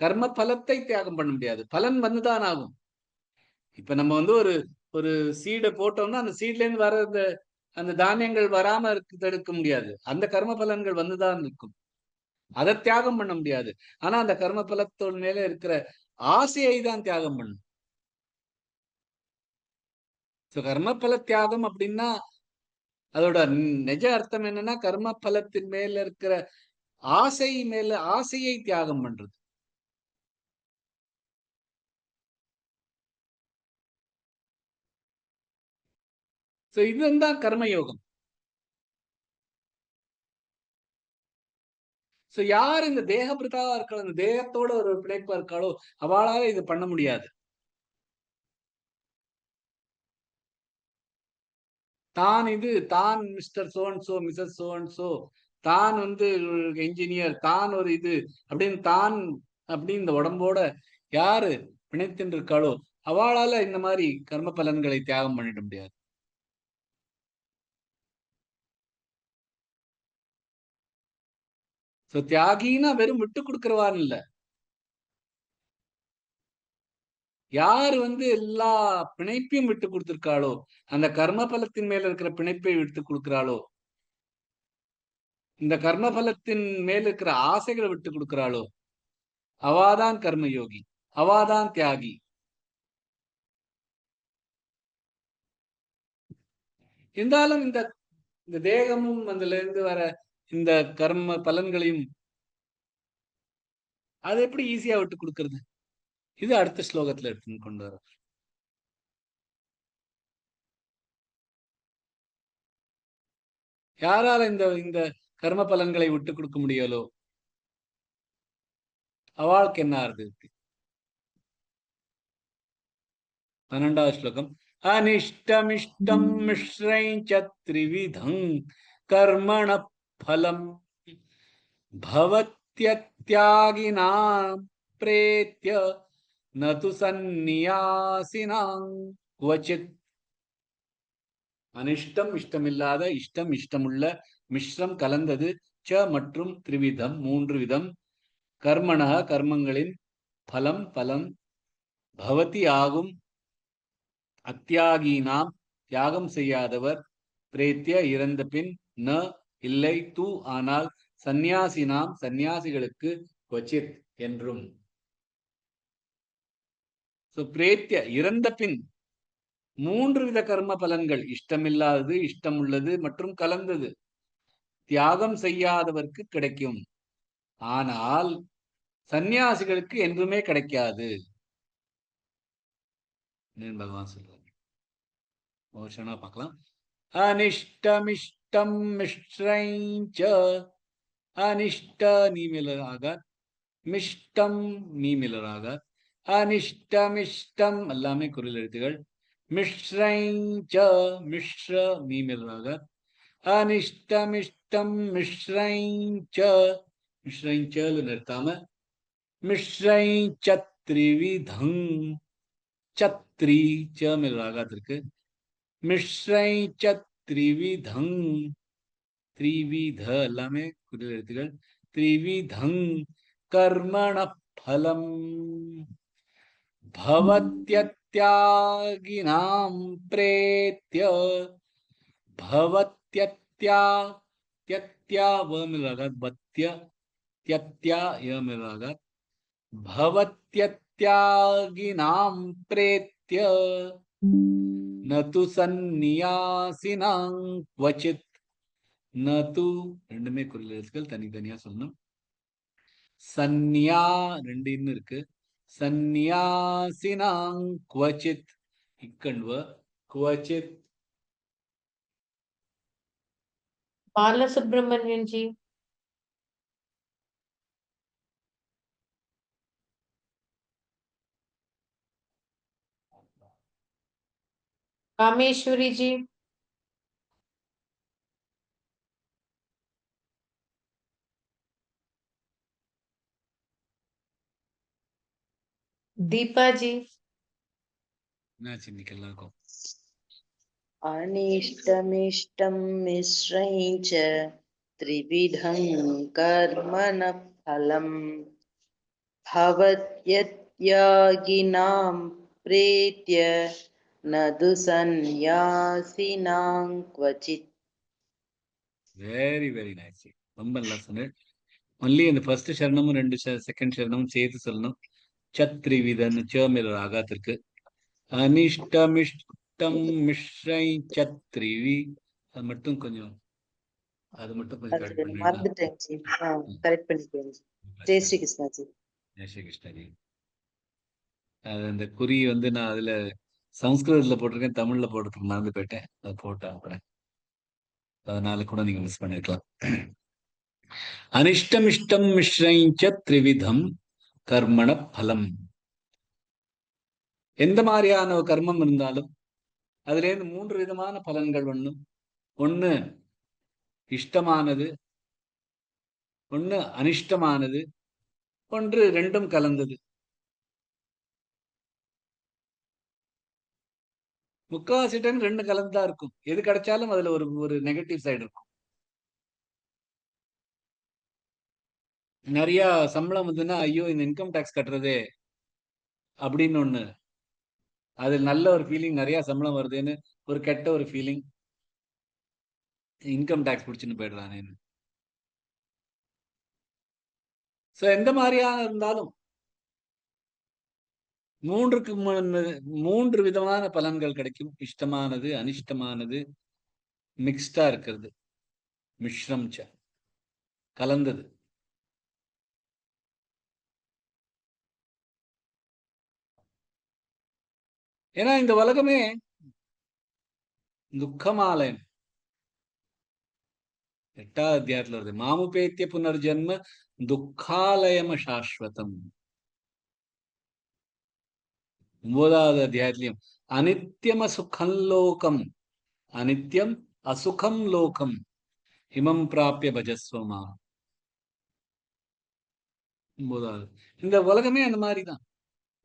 கர்ம பலத்தை தியாகம் பண்ண முடியாது, பலன் வந்துதான் ஆகும். இப்ப நம்ம ஒரு ஒரு சீடை போட்டோம்னா அந்த சீட்ல இருந்து வர அந்த தானியங்கள் வராம தடுக்க முடியாது, அந்த கர்ம பலன்கள் வந்துதான் இருக்கும், அதை தியாகம் பண்ண முடியாது. ஆனா அந்த கர்ம பலத்தோட மேல இருக்கிற ஆசையை தான் தியாகம் பண்ணும். கர்ம பல தியாகம் அப்படின்னா அதோட நிஜ அர்த்தம் என்னன்னா கர்ம பலத்தின் மேல இருக்கிற ஆசையை தியாகம் பண்றது. இதுதான் கர்மயோகம். யார் இந்த தேக பிரதாவா இருக்காளோ, இந்த தேகத்தோட ஒரு பிணைப்பா இருக்காளோ அவளால இது பண்ண முடியாது. தான் mister so and so, missus so and so, தான் என்ஜினியர், தான் ஒரு இது அப்படின்னு இந்த உடம்போட யாரு பிணைத்துன்னு இருக்காளோ அவளால இந்த மாதிரி கர்ம பலன்களை தியாகம் பண்ணிட முடியாது. தியாகினா வெறும் விட்டு கொடுக்கிறவான்னு இல்ல. யாரு எல்லா பிணைப்பையும் விட்டு கொடுத்திருக்காளோ, அந்த கர்ம பலத்தின் மேல இருக்கிற பிணைப்பை விட்டு கொடுக்கிறாளோ, இந்த கர்ம பலத்தின் மேல இருக்கிற ஆசைகளை விட்டு கொடுக்கிறாளோ அவாதான் கர்மயோகி, அவாதான் தியாகி. இருந்தாலும் இந்த தேகமும் அதுல இருந்து வர இந்த கர்ம பலன்களையும் அதை எப்படி ஈஸியா விட்டு கொடுக்கறது, இது அடுத்த ஸ்லோகத்துல எடுத்து கொண்டு வர. யாரால இந்த கர்ம பலன்களை விட்டு கொடுக்க முடியலோ அவளுக்கு என்ன ஆறுது. 12வது ஸ்லோகம். அனிஷ்டமிஷ்டம் மிஸ்ரைஞ்ச த்ரிவிதம் கர்மண பலம் பவத்யத்யாகினாம் பிரேத்ய நது சந்நியாசினாம் குவச்சித். அனிஷ்டம் இஷ்டமில்லாத, இஷ்டம் இஷ்டமுள்ள, மிஸ்ரம் கலந்தது, ச மற்றும் த்ரிவிதம் மூன்று விதம், கர்மண கர்மங்களின், பலம் பலம், பவதி ஆகும், அத்தியாகினாம் தியாகம் செய்யாதவர், பிரேத்திய இறந்த பின், ந இல்லை, தூ ஆனால், சந்நியாசினாம் சந்நியாசிகளுக்கு, கொச்சித் என்றும். பிரேத்திய இறந்த பின் மூன்று வித கர்ம பலன்கள், இஷ்டமில்லாதது, இஷ்டமுள்ளது மற்றும் கலந்தது, தியாகம் செய்யாதவர்க்கு கிடைக்கும். ஆனால் சந்நியாசிகளுக்கு என்றுமே கிடைக்காது. பகவான் சொல்றார். பார்க்கலாம். அனிஷ்டமிஷ்டம் மிஷ்ரைஞ்ச, அனிஷ்ட நீமிலராக, மிஷ்டம் நீமிலராக, அனிஷ்டமிஷ்டம் எல்லாமே குரல் எழுத்துகள், மிஷ்ரைஞ்ச மிஷ்ர மீமிலராக, அனிஷ்டமிஷ்டம் மிஷ்ரைஞ்ச, மிஷ்ரைஞ்சல் நிறுத்தாம மிஸ்ரை சத்ரிவிதம். சத்ரி ச மேல் ராகாத் இருக்கு. மிஸ்ரை சத்ரிவிதம். த்ரிவித எல்லாமே குரில் எழுத்துக்கள். த்ரிவிதம் கர்மண பலம் பவத்யத்யாகினாம் பிரேத்ய. भवत्यत्या त्यत्या व में लगा बत्य त्यत्या य में लगा भवत्यत्यागिनां प्रेत्य न तु सन्नियासिनां क्वचित. न तु ரெண்டுமே குறில் எழுத்துக்கள் தனித்தனியா சொல்லணும். சந்நியா ரெண்டு இன்னும் இருக்கு. சந்நியாசினாங் क्वचित இக்கண்வ क्वचित. बालसुब्रमण्यन जी, कामेश्वरी जी, दीपा जी, என்னாச்சு இன்னைக்கு எல்லாருக்கும்? अनिष्टमिष्टं मिश्रं च त्रिविधं कर्मणः फलं भवत्यत्यागिनां प्रेत्य न तु सन्न्यासिनां क्वचित्. Very very nice. ரொம்ப நல்லா சொன்னேன். ஒன்லி இந்த ஃபர்ஸ்ட் சரணமும் ரெண்டு செகண்ட் சரணமும் சேர்த்து சொல்லணும். சத்ரிவிதன் ச மேல ராகாத் இருக்கு. அனிஷ்டமிஷ்டம் மிஸ்ரை சத்ரிவி. அது மட்டும் கொஞ்சம் கரெக்ட் அது பண்ணிடலாம். மறந்துட்டேன் ஜி. கரெக்ட் பண்ணிக்கிறேன் ஜி. ஜெய் ஸ்ரீ கிருஷ்ணா ஜி. ஜெய் ஸ்ரீ கிருஷ்ணாஜி. அது அந்த குறி வந்து நான் அதுல சம்ஸ்கிருதத்துல போட்டிருக்கேன், தமிழ்ல போடுறதுக்கு மறந்து போயிட்டேன். அதை போட்டு அனுப்புறேன். அதனால கூட நீங்க மிஸ் பண்ணிருக்கலாம். அனிஷ்டமிஷ்டம் மிஸ்ரைஞ்ச த்ரிவிதம் கர்மண பலம். எந்த மாதிரியான ஒரு கர்மம் இருந்தாலும் அதுல இருந்து 3 விதமான பலன்கள் ஒண்ணும். ஒண்ணு இஷ்டமானது, ஒண்ணு அனிஷ்டமானது, ஒன்று ரெண்டும் கலந்தது. முக்காவாசி டைம் 2 கலந்துதான் இருக்கும். எது கிடைச்சாலும் அதுல ஒரு நெகட்டிவ் சைடு இருக்கும். நிறைய சம்பளம் வந்துன்னா ஐயோ இந்த இன்கம் டாக்ஸ் கட்டுறதே அப்படின்னு ஒண்ணு. அது நல்ல ஒரு ஃபீலிங், நிறைய சம்பளம் வருதுன்னு. ஒரு கெட்ட ஒரு ஃபீலிங், இன்கம் டாக்ஸ் பிடிச்சுன்னு போயிடுறானேன்னு. சோ எந்த மாதிரியான இருந்தாலும் 3 விதமான பலன்கள் கிடைக்கும். இஷ்டமானது, அனிஷ்டமானது, மிக்ஸ்டா இருக்கிறது, மிஸ்ரம் ச கலந்தது. ஏன்னா இந்த உலகமே துக்கமாலயம். 8வது அத்தியாயத்துல வருது, மாமுபேத்திய புனர்ஜென்ம துக்காலயம சாஸ்வதம். 9வது அத்தியாயத்திலையும் அனித்யம் அசுகம் லோகம், அனித்யம் அசுகம் லோகம் இமம் பிராபிய பஜஸ்வமா. 9வது. இந்த உலகமே அந்த மாதிரிதான்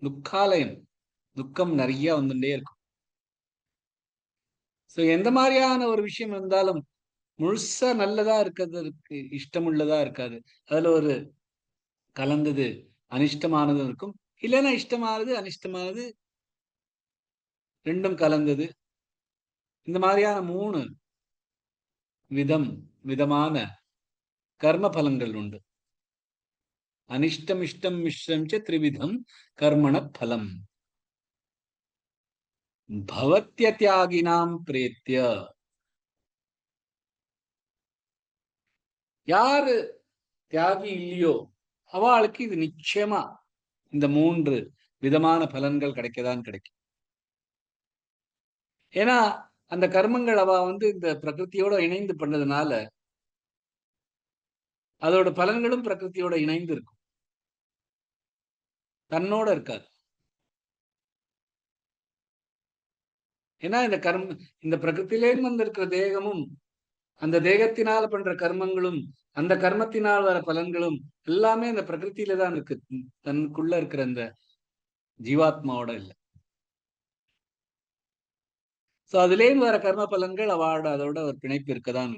துக்காலயம். துக்கம் நிறைய வந்துட்டே இருக்கும். சோ எந்த மாதிரியான ஒரு விஷயம் இருந்தாலும் முழுசா நல்லதா இருக்கிறதுக்கு இஷ்டமுள்ளதா இருக்காது. அதுல ஒரு கலந்தது அனிஷ்டமானதும் இருக்கும். இல்லைன்னா இஷ்டமானது அனிஷ்டமானது ரெண்டும் கலந்தது. இந்த மாதிரியான 3 விதமான கர்ம பலன்கள் உண்டு. அனிஷ்டம் இஷ்டம் மிஸ்ரம் ச த்ரிவிதம் கர்மண பலம் பவத்யத்யாகினாம் பிரேத்ய. யாரு தியாகி இல்லையோ அவளுக்கு இது நிச்சயமா இந்த 3 விதமான பலன்கள் கிடைக்கதான் கிடைக்கும். ஏன்னா அந்த கர்மங்கள் அவ வந்து இந்த பிரகிருத்தியோட இணைந்து பண்ணதுனால அதோட பலன்களும் பிரகிருத்தியோட இணைந்து இருக்கும், தன்னோட இருக்காது. ஏன்னா இந்த பிரகிருத்திலேருந்து வந்திருக்கிற தேகமும் அந்த தேகத்தினால பண்ற கர்மங்களும் அந்த கர்மத்தினால் வர பலன்களும் எல்லாமே அந்த பிரகிருத்தில தான் இருக்கு. தனக்குள்ள இருக்கிற அந்த ஜீவாத்மாவோட இல்லை. சோ அதுலேயும் வர கர்ம பலன்கள் அவளோட அதோட ஒரு பிணைப்பு இருக்கதான்.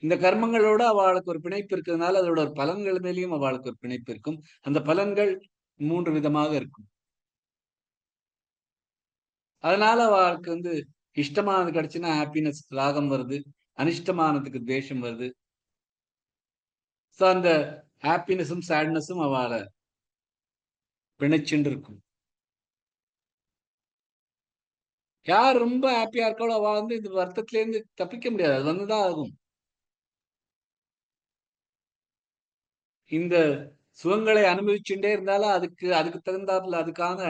இந்த கர்மங்களோட அவளுக்கு ஒரு பிணைப்பு இருக்கிறதுனால அதோட ஒரு பலன்கள் மேலேயும் அவளுக்கு ஒரு பிணைப்பு இருக்கும். அந்த பலன்கள் 3 விதமாக இருக்கும். அதனால அவளுக்கு இஷ்டமானது கிடைச்சுன்னா ஹாப்பினஸ், ராகம் வருது. அனிஷ்டமானதுக்கு துவேஷம் வருது. சோ அந்த ஹாப்பினஸும் சேட்னஸும் அவளை பிணைச்சுண்டு இருக்கும். யார் ரொம்ப ஹாப்பியா இருக்காளோ அவ இந்த வருத்தத்துல இருந்து தப்பிக்க முடியாது. அது வந்துதான் ஆகும். இந்த சுகங்களை அனுபவிச்சுட்டே இருந்தாலும் அதுக்கு தகுந்தாப்புல அதுக்கான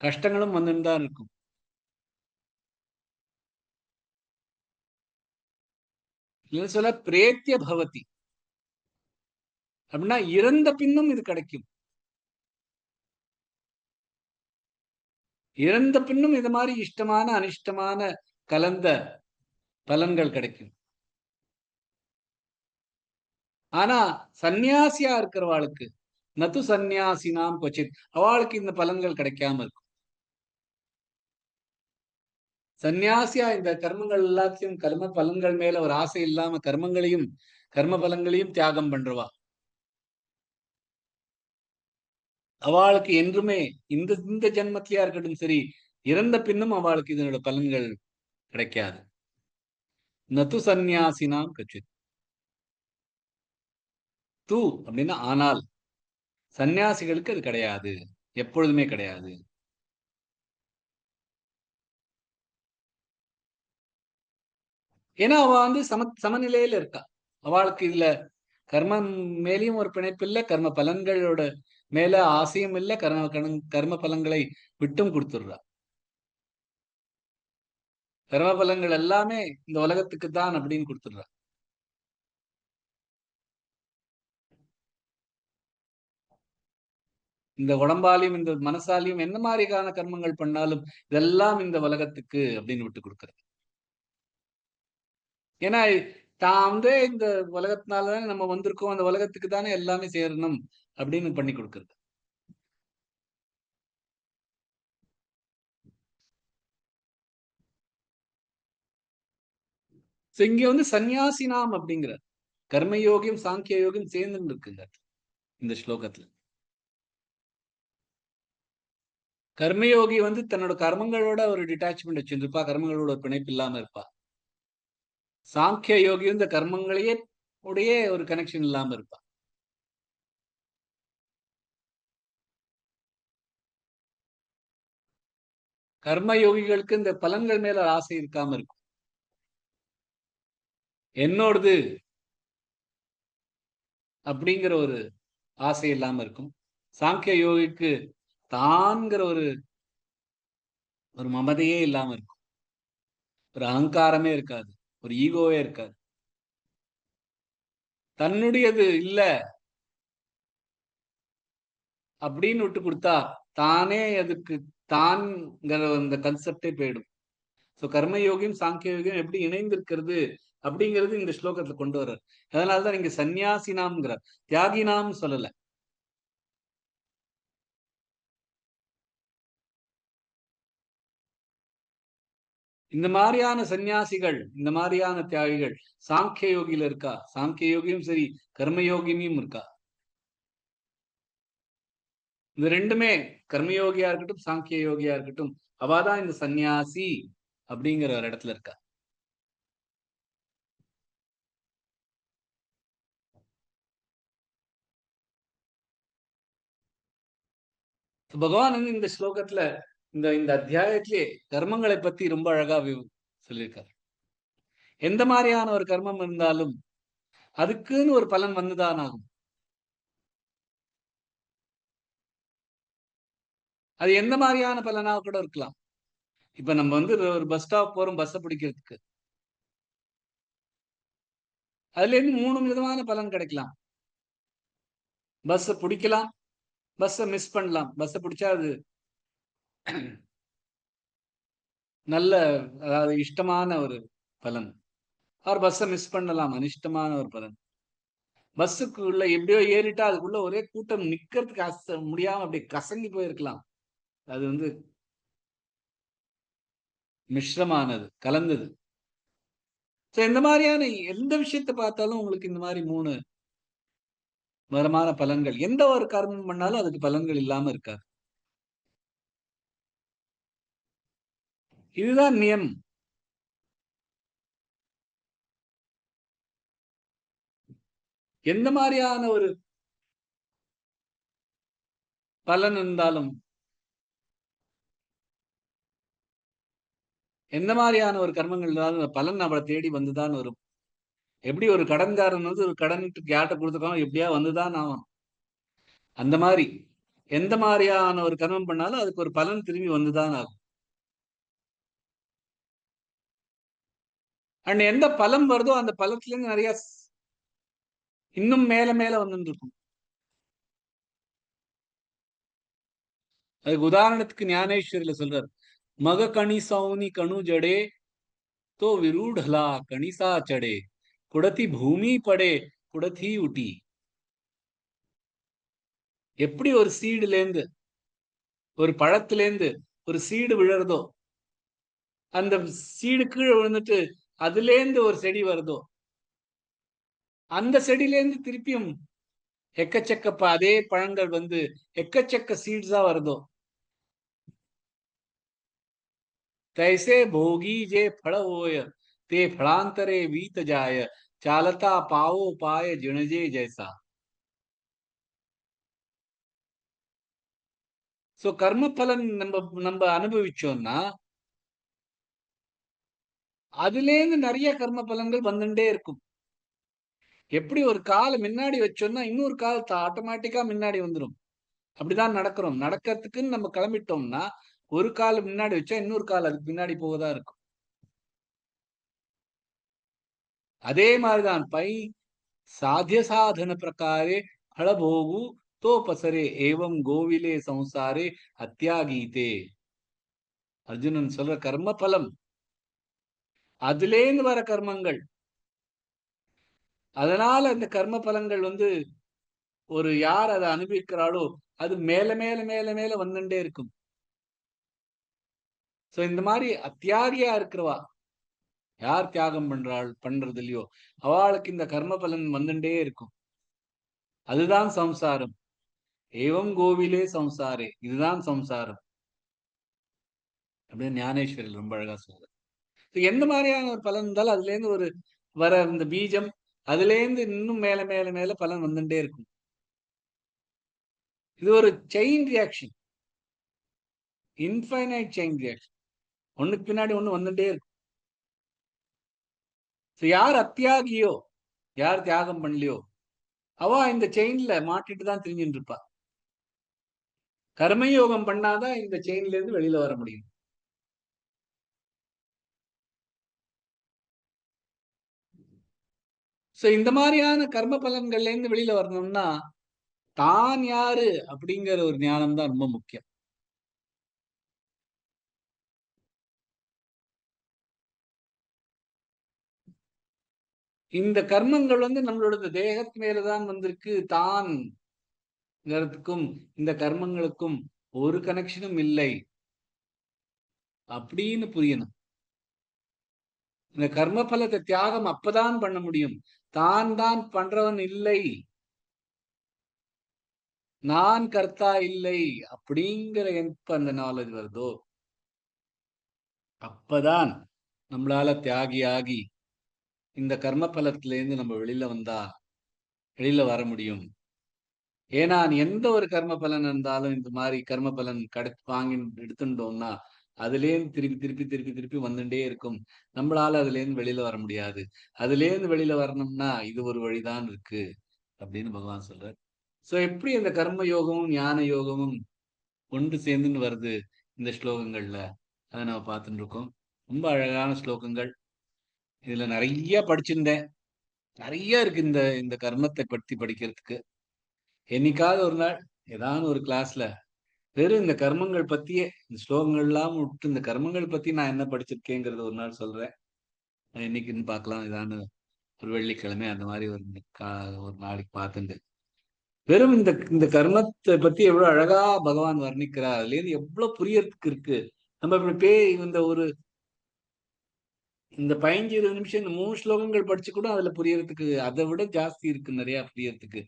கஷ்டங்களும் வந்துட்டு தான் இருக்கும். இல்லைன்னு சொல்ல பிரேத்திய பவதி அப்படின்னா இறந்த பின்னும் இது கிடைக்கும். இறந்த பின்னும் இது மாதிரி இஷ்டமான அனிஷ்டமான கலந்த பலன்கள் கிடைக்கும். ஆனா சன்னியாசியா இருக்கிறவாளுக்கு நது சன்னியாசினாம் கொச்சித் அவளுக்கு இந்த பலன்கள் கிடைக்காம இருக்கும். சன்னியாசியா இந்த கர்மங்கள் எல்லாத்தையும் கர்ம பலன்கள் மேல ஒரு ஆசை இல்லாம கர்ம பலன்களையும் தியாகம் பண்றவா அவளுக்கு என்றுமே இந்த இந்த ஜென்மத்திலயா இருக்கட்டும் சரி, இறந்த பின்னும் அவளுக்கு இதனோட பலன்கள் கிடைக்காது. நது சன்னியாசினாம் கச்சித். தூ அப்படின்னா ஆனால் சன்னியாசிகளுக்கு அது கிடையாது, எப்பொழுதுமே கிடையாது. ஏன்னா அவ சமநிலையில இருக்கா. அவளுக்கு இதுல கர்மம் மேலேயும் ஒரு பிணைப்பு இல்லை, கர்ம பலன்களோட மேல ஆசையும் இல்லை, கர்ம பலன்களை விட்டும் கொடுத்துடுறா. கர்ம பலன்கள் எல்லாமே இந்த உலகத்துக்கு தான் அப்படின்னு கொடுத்துடுறா. இந்த உடம்பாலையும் இந்த மனசாலையும் என்ன மாதிரியான கர்மங்கள் பண்ணாலும் இதெல்லாம் இந்த உலகத்துக்கு அப்படின்னு விட்டு கொடுக்கறது. ஏன்னா தான் இந்த உலகத்தினாலதானே நம்ம வந்திருக்கோம், அந்த உலகத்துக்கு தானே எல்லாமே சேரணும் அப்படின்னு பண்ணி கொடுக்கறது. இங்க சன்னியாசினாம் அப்படிங்கிற கர்மயோகியம் சாங்கிய யோகியம் சேர்ந்து இருக்குங்க இந்த ஸ்லோகத்துல. கர்மயோகி தன்னோட கர்மங்களோட ஒரு டிட்டாச்மெண்ட் வச்சிருப்பா, கர்மங்களோட ஒரு பிணைப்பு இல்லாம இருப்பா. சாங்கிய யோகி இந்த கர்மங்களையே உடைய ஒரு கனெக்ஷன் இல்லாம இருப்பா. கர்ம யோகிகளுக்கு இந்த பலன்கள் மேல ஆசை இருக்காம இருக்கும். என்னோடது அப்படிங்கிற ஒரு ஆசை இல்லாம இருக்கும். சாங்கிய யோகிக்கு தான்கிற ஒரு மமதையே இல்லாம இருக்கும். ஒரு அகங்காரமே இருக்காது, ஒரு ஈகோவே இருக்காது. தன்னுடையது இல்ல அப்படின்னு விட்டு கொடுத்தா தானே அதுக்கு தான்ங்கிற அந்த கன்செப்டே போயிடும். சோ கர்மயோகியும் சாங்கிய யோகியும் எப்படி இணைந்திருக்கிறது அப்படிங்கிறது இந்த ஸ்லோகத்துல கொண்டு வர்றார். அதனாலதான் நீங்க சன்னியாசினாம்ங்கிறார், தியாகினாம் சொல்லல. இந்த மாதிரியான சன்னியாசிகள், இந்த மாதிரியான தியாகிகள் சாங்கிய யோகியில இருக்கா. சாங்கிய யோகியும் சரி, கர்மயோகியும் இருக்கா. இந்த ரெண்டுமே கர்மயோகியா இருக்கட்டும் சாங்கிய யோகியா இருக்கட்டும் அவாதான் இந்த சன்னியாசி அப்படிங்கிற ஒரு இடத்துல இருக்கா. பகவான் இந்த ஸ்லோகத்துல இந்த அத்தியாயத்திலே கர்மங்களை பத்தி ரொம்ப அழகா சொல்லியிருக்காரு. எந்த மாதிரியான ஒரு கர்மம் இருந்தாலும் அதுக்குன்னு ஒரு பலன் வந்துதான் ஆகும். அது எந்த மாதிரியான பலனா கூட இருக்கலாம். இப்ப நம்ம ஒரு பஸ் ஸ்டாப் போறோம் பஸ்ஸை பிடிக்கிறதுக்கு, அதுல இருந்து 3 விதமான பலன் கிடைக்கலாம். பஸ்ஸை பிடிக்கலாம், பஸ்ஸை மிஸ் பண்ணலாம். பஸ்ஸை பிடிச்சா அது நல்ல, அதாவது இஷ்டமான ஒரு பலன். அவர் பஸ்ஸை மிஸ் பண்ணலாம், அனிஷ்டமான ஒரு பலன். பஸ்ஸுக்குள்ள எப்படியோ ஏறிட்டா அதுக்குள்ள ஒரே கூட்டம் நிக்கிறதுக்கு முடியாம அப்படியே கசங்கி போயிருக்கலாம். அது வந்து மிஷ்ரமானது, கலந்தது. இந்த மாதிரியான எந்த விஷயத்தை பார்த்தாலும் உங்களுக்கு இந்த மாதிரி 3 விதமான பலன்கள். எந்த ஒரு கர்மம் பண்ணாலும் அதுக்கு பலன்கள் இல்லாம இருக்காது. இதுதான் நியம். எந்த மாதிரியான ஒரு பலன் இருந்தாலும், எந்த மாதிரியான ஒரு கர்மங்கள் இருந்தாலும் பலன் நம்மளை தேடி வந்துதான் வரும். எப்படி ஒரு கடன்காரன் வந்து ஒரு கடனுக்கு யார்கிட்ட கொடுத்துருக்காங்க எப்படியா வந்துதான் ஆகும். அந்த மாதிரி எந்த மாதிரியான ஒரு கர்மம் பண்ணாலும் அதுக்கு ஒரு பலன் திரும்பி வந்துதான் ஆகும். அண்ட் எந்த பலம் வருதோ அந்த பலத்துல இருந்து நிறைய இன்னும் மேல மேல வந்துட்டு இருக்கும். அதுக்கு உதாரணத்துக்கு ஞானேஸ்வரியில சொல்றார், மக கணி சௌனி கணு ஜடே தோ விரூடலா கணிசா சடே குடத்தி பூமி படே குடத்தி உட்டி. எப்படி ஒரு சீடுல இருந்து, ஒரு பழத்திலேருந்து ஒரு சீடு விழறதோ, அந்த சீடு கீழே விழுந்துட்டு அதுலேருந்து ஒரு செடி வருதோ, அந்த செடியிலேருந்து திருப்பியும் எக்கச்சக்க அதே பழங்கள் வந்து எக்கச்சக்க சீட்ஸா வருதோ, तैसे भोगी जे फल होय ते फलांतरे वीत जाय चालता पाओ पाय जिणजे जैसा. சோ கர்ம பலன் நம்ம நம்ம அனுபவிச்சோம்னா அதுல இருந்து நிறைய கர்ம பலன்கள் வந்துட்டே இருக்கும். எப்படி ஒரு காலை முன்னாடி வச்சோம்னா இன்னொரு கால் ஆட்டோமேட்டிக்கா முன்னாடி வந்துடும். அப்படிதான் நடக்கிறோம். நடக்கிறதுக்குன்னு நம்ம கிளம்பிட்டோம்னா ஒரு கால் முன்னாடி வச்சா இன்னொரு கால் அதுக்கு பின்னாடி போகதா இருக்கும். அதே மாதிரிதான் பை சாத்திய சாதன பிரகாரே फलभोगु तो पसरे एवं கோவிலே சம்சாரே அத்தியாகீதே. அர்ஜுனன் சொல்ற கர்ம பலம், அதுலேருந்து வர கர்மங்கள், அதனால இந்த கர்ம பலன்கள் வந்து ஒரு யார் அதை அனுபவிக்கிறாளோ அது மேல மேல மேல மேல வந்துட்டே இருக்கும். சோ இந்த மாதிரி அத்தியாகியா இருக்கிறவா, யார் தியாகம் பண்றது இல்லையோ அவளுக்கு இந்த கர்ம பலன் வந்துட்டே இருக்கும். அதுதான் சம்சாரம். ஏவம் கோவிலே சம்சாரே, இதுதான் சம்சாரம் அப்படின்னு ஞானேஸ்வரில் ரொம்ப அழகா சொல்ற. எந்த மாதிரியான ஒரு பலன் இருந்தாலும் அதுல இருந்து ஒரு வர இந்த பீஜம் அதுல இருந்து இன்னும் மேல மேல மேல பலன் வந்துட்டே இருக்கும். இது ஒரு chain reaction, infinite chain reaction. ஒண்ணுக்கு பின்னாடி ஒண்ணு வந்துட்டே இருக்கும். யார் அத்தியாகியோ, யார் தியாகம் பண்ணலையோ அவ இந்த செயின்ல மாட்டிட்டு தான் தெரிஞ்சுட்டு இருப்பா. கர்மயோகம் பண்ணாதான் இந்த செயின்ல இருந்து வெளியில வர முடியும். சோ இந்த மாதிரியான கர்ம பலன்கள்ல இருந்து வெளியில வரணும்னா தான் யாரு அப்படிங்கிற ஒரு ஞானம் தான் ரொம்ப முக்கியம். இந்த கர்மங்கள் வந்து நம்மளோட தேகத்து மேலதான் வந்திருக்கு. தான்ங்கிறதுக்கும் இந்த கர்மங்களுக்கும் ஒரு கனெக்ஷனும் இல்லை அப்படின்னு புரியணும். இந்த கர்ம பலத்தை தியாகம் அப்பதான் பண்ண முடியும். தான் பண்றவன் இல்லை, நான் கர்த்தா இல்லை அப்படிங்கிற எப்ப அந்த நாலேஜ் வருதோ அப்பதான் நம்மளால தியாகி இந்த கர்ம பலத்திலேருந்து நம்ம வெளியில வர முடியும். ஏன்னா எந்த ஒரு கர்ம பலன் இருந்தாலும் இந்த மாதிரி கர்ம பலன் வாங்கி எடுத்துட்டோம்னா அதுலேருந்து திருப்பி வந்துட்டே இருக்கும். நம்மளால அதுல இருந்து வெளியில வர முடியாது. அதுல இருந்து வெளியில வரணும்னா இது ஒரு வழிதான் இருக்கு அப்படின்னு பகவான் சொல்றார். சோ எப்படி இந்த கர்ம யோகமும் ஞான யோகமும் ஒன்று சேர்ந்துன்னு வருது இந்த ஸ்லோகங்கள்ல, அதை நம்ம பார்த்துட்டு இருக்கோம். ரொம்ப அழகான ஸ்லோகங்கள். இதுல நிறைய படிச்சிருந்தேன். நிறைய இருக்கு இந்த இந்த கர்மத்தை பற்றி படிக்கிறதுக்கு. என்னைக்காவது ஒரு நாள் ஏதாவது ஒரு கிளாஸ்ல வெறும் இந்த கர்மங்கள் பத்தியே இந்த ஸ்லோகங்கள்லாம் விட்டு இந்த கர்மங்கள் பத்தி நான் என்ன படிச்சிருக்கேங்கிறது ஒரு நாள் சொல்றேன். இன்னைக்குன்னு பார்க்கலாம். இதான ஒரு வெள்ளிக்கிழமை அந்த மாதிரி ஒரு நாளைக்கு பார்த்துட்டு வெறும் இந்த இந்த கர்மத்தை பத்தி எவ்வளவு அழகா பகவான் வர்ணிக்கிறார். அதுல இருந்து எவ்வளவு புரியறதுக்கு இருக்கு. நம்ம இப்படி இந்த 15-20 நிமிஷம் இந்த 3 ஸ்லோகங்கள் படிச்சு கூட அதுல புரியறதுக்கு அதை விட ஜாஸ்தி இருக்கு நிறைய புரியறதுக்கு.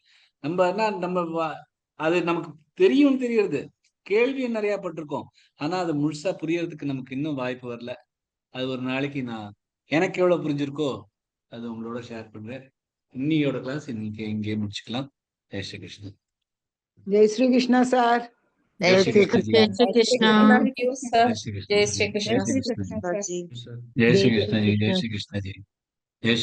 அது நமக்கு தெரியறது. கேள்வியை நிறைய பட்டிருக்கோம். ஆனா அது முழுசா புரியறதுக்கு நமக்கு இன்னும் வாய்ப்பு வரல. அது ஒரு நாளைக்கு எனக்கு எவ்வளவு புரிஞ்சிருக்கோ அது உங்களோட ஷேர் பண்றேன். இன்னையோட கிளாஸ் இன்னைக்கு இங்கே முடிச்சுக்கலாம். ஜெய் ஸ்ரீ கிருஷ்ணா. ஜெய் ஸ்ரீ கிருஷ்ணா சார். ஜெய் Shri Krishna ji. Jai Shri Krishna. ஜெய் ஸ்ரீ கிருஷ்ணா ஜி. ஜெய் ஸ்ரீ கிருஷ்ணா ஜி. ஜெய் ஸ்ரீ கிருஷ்ணா ஜி. ஜெய் ஸ்ரீ கிருஷ்ணா ஜி. ஜெய் ஸ்ரீ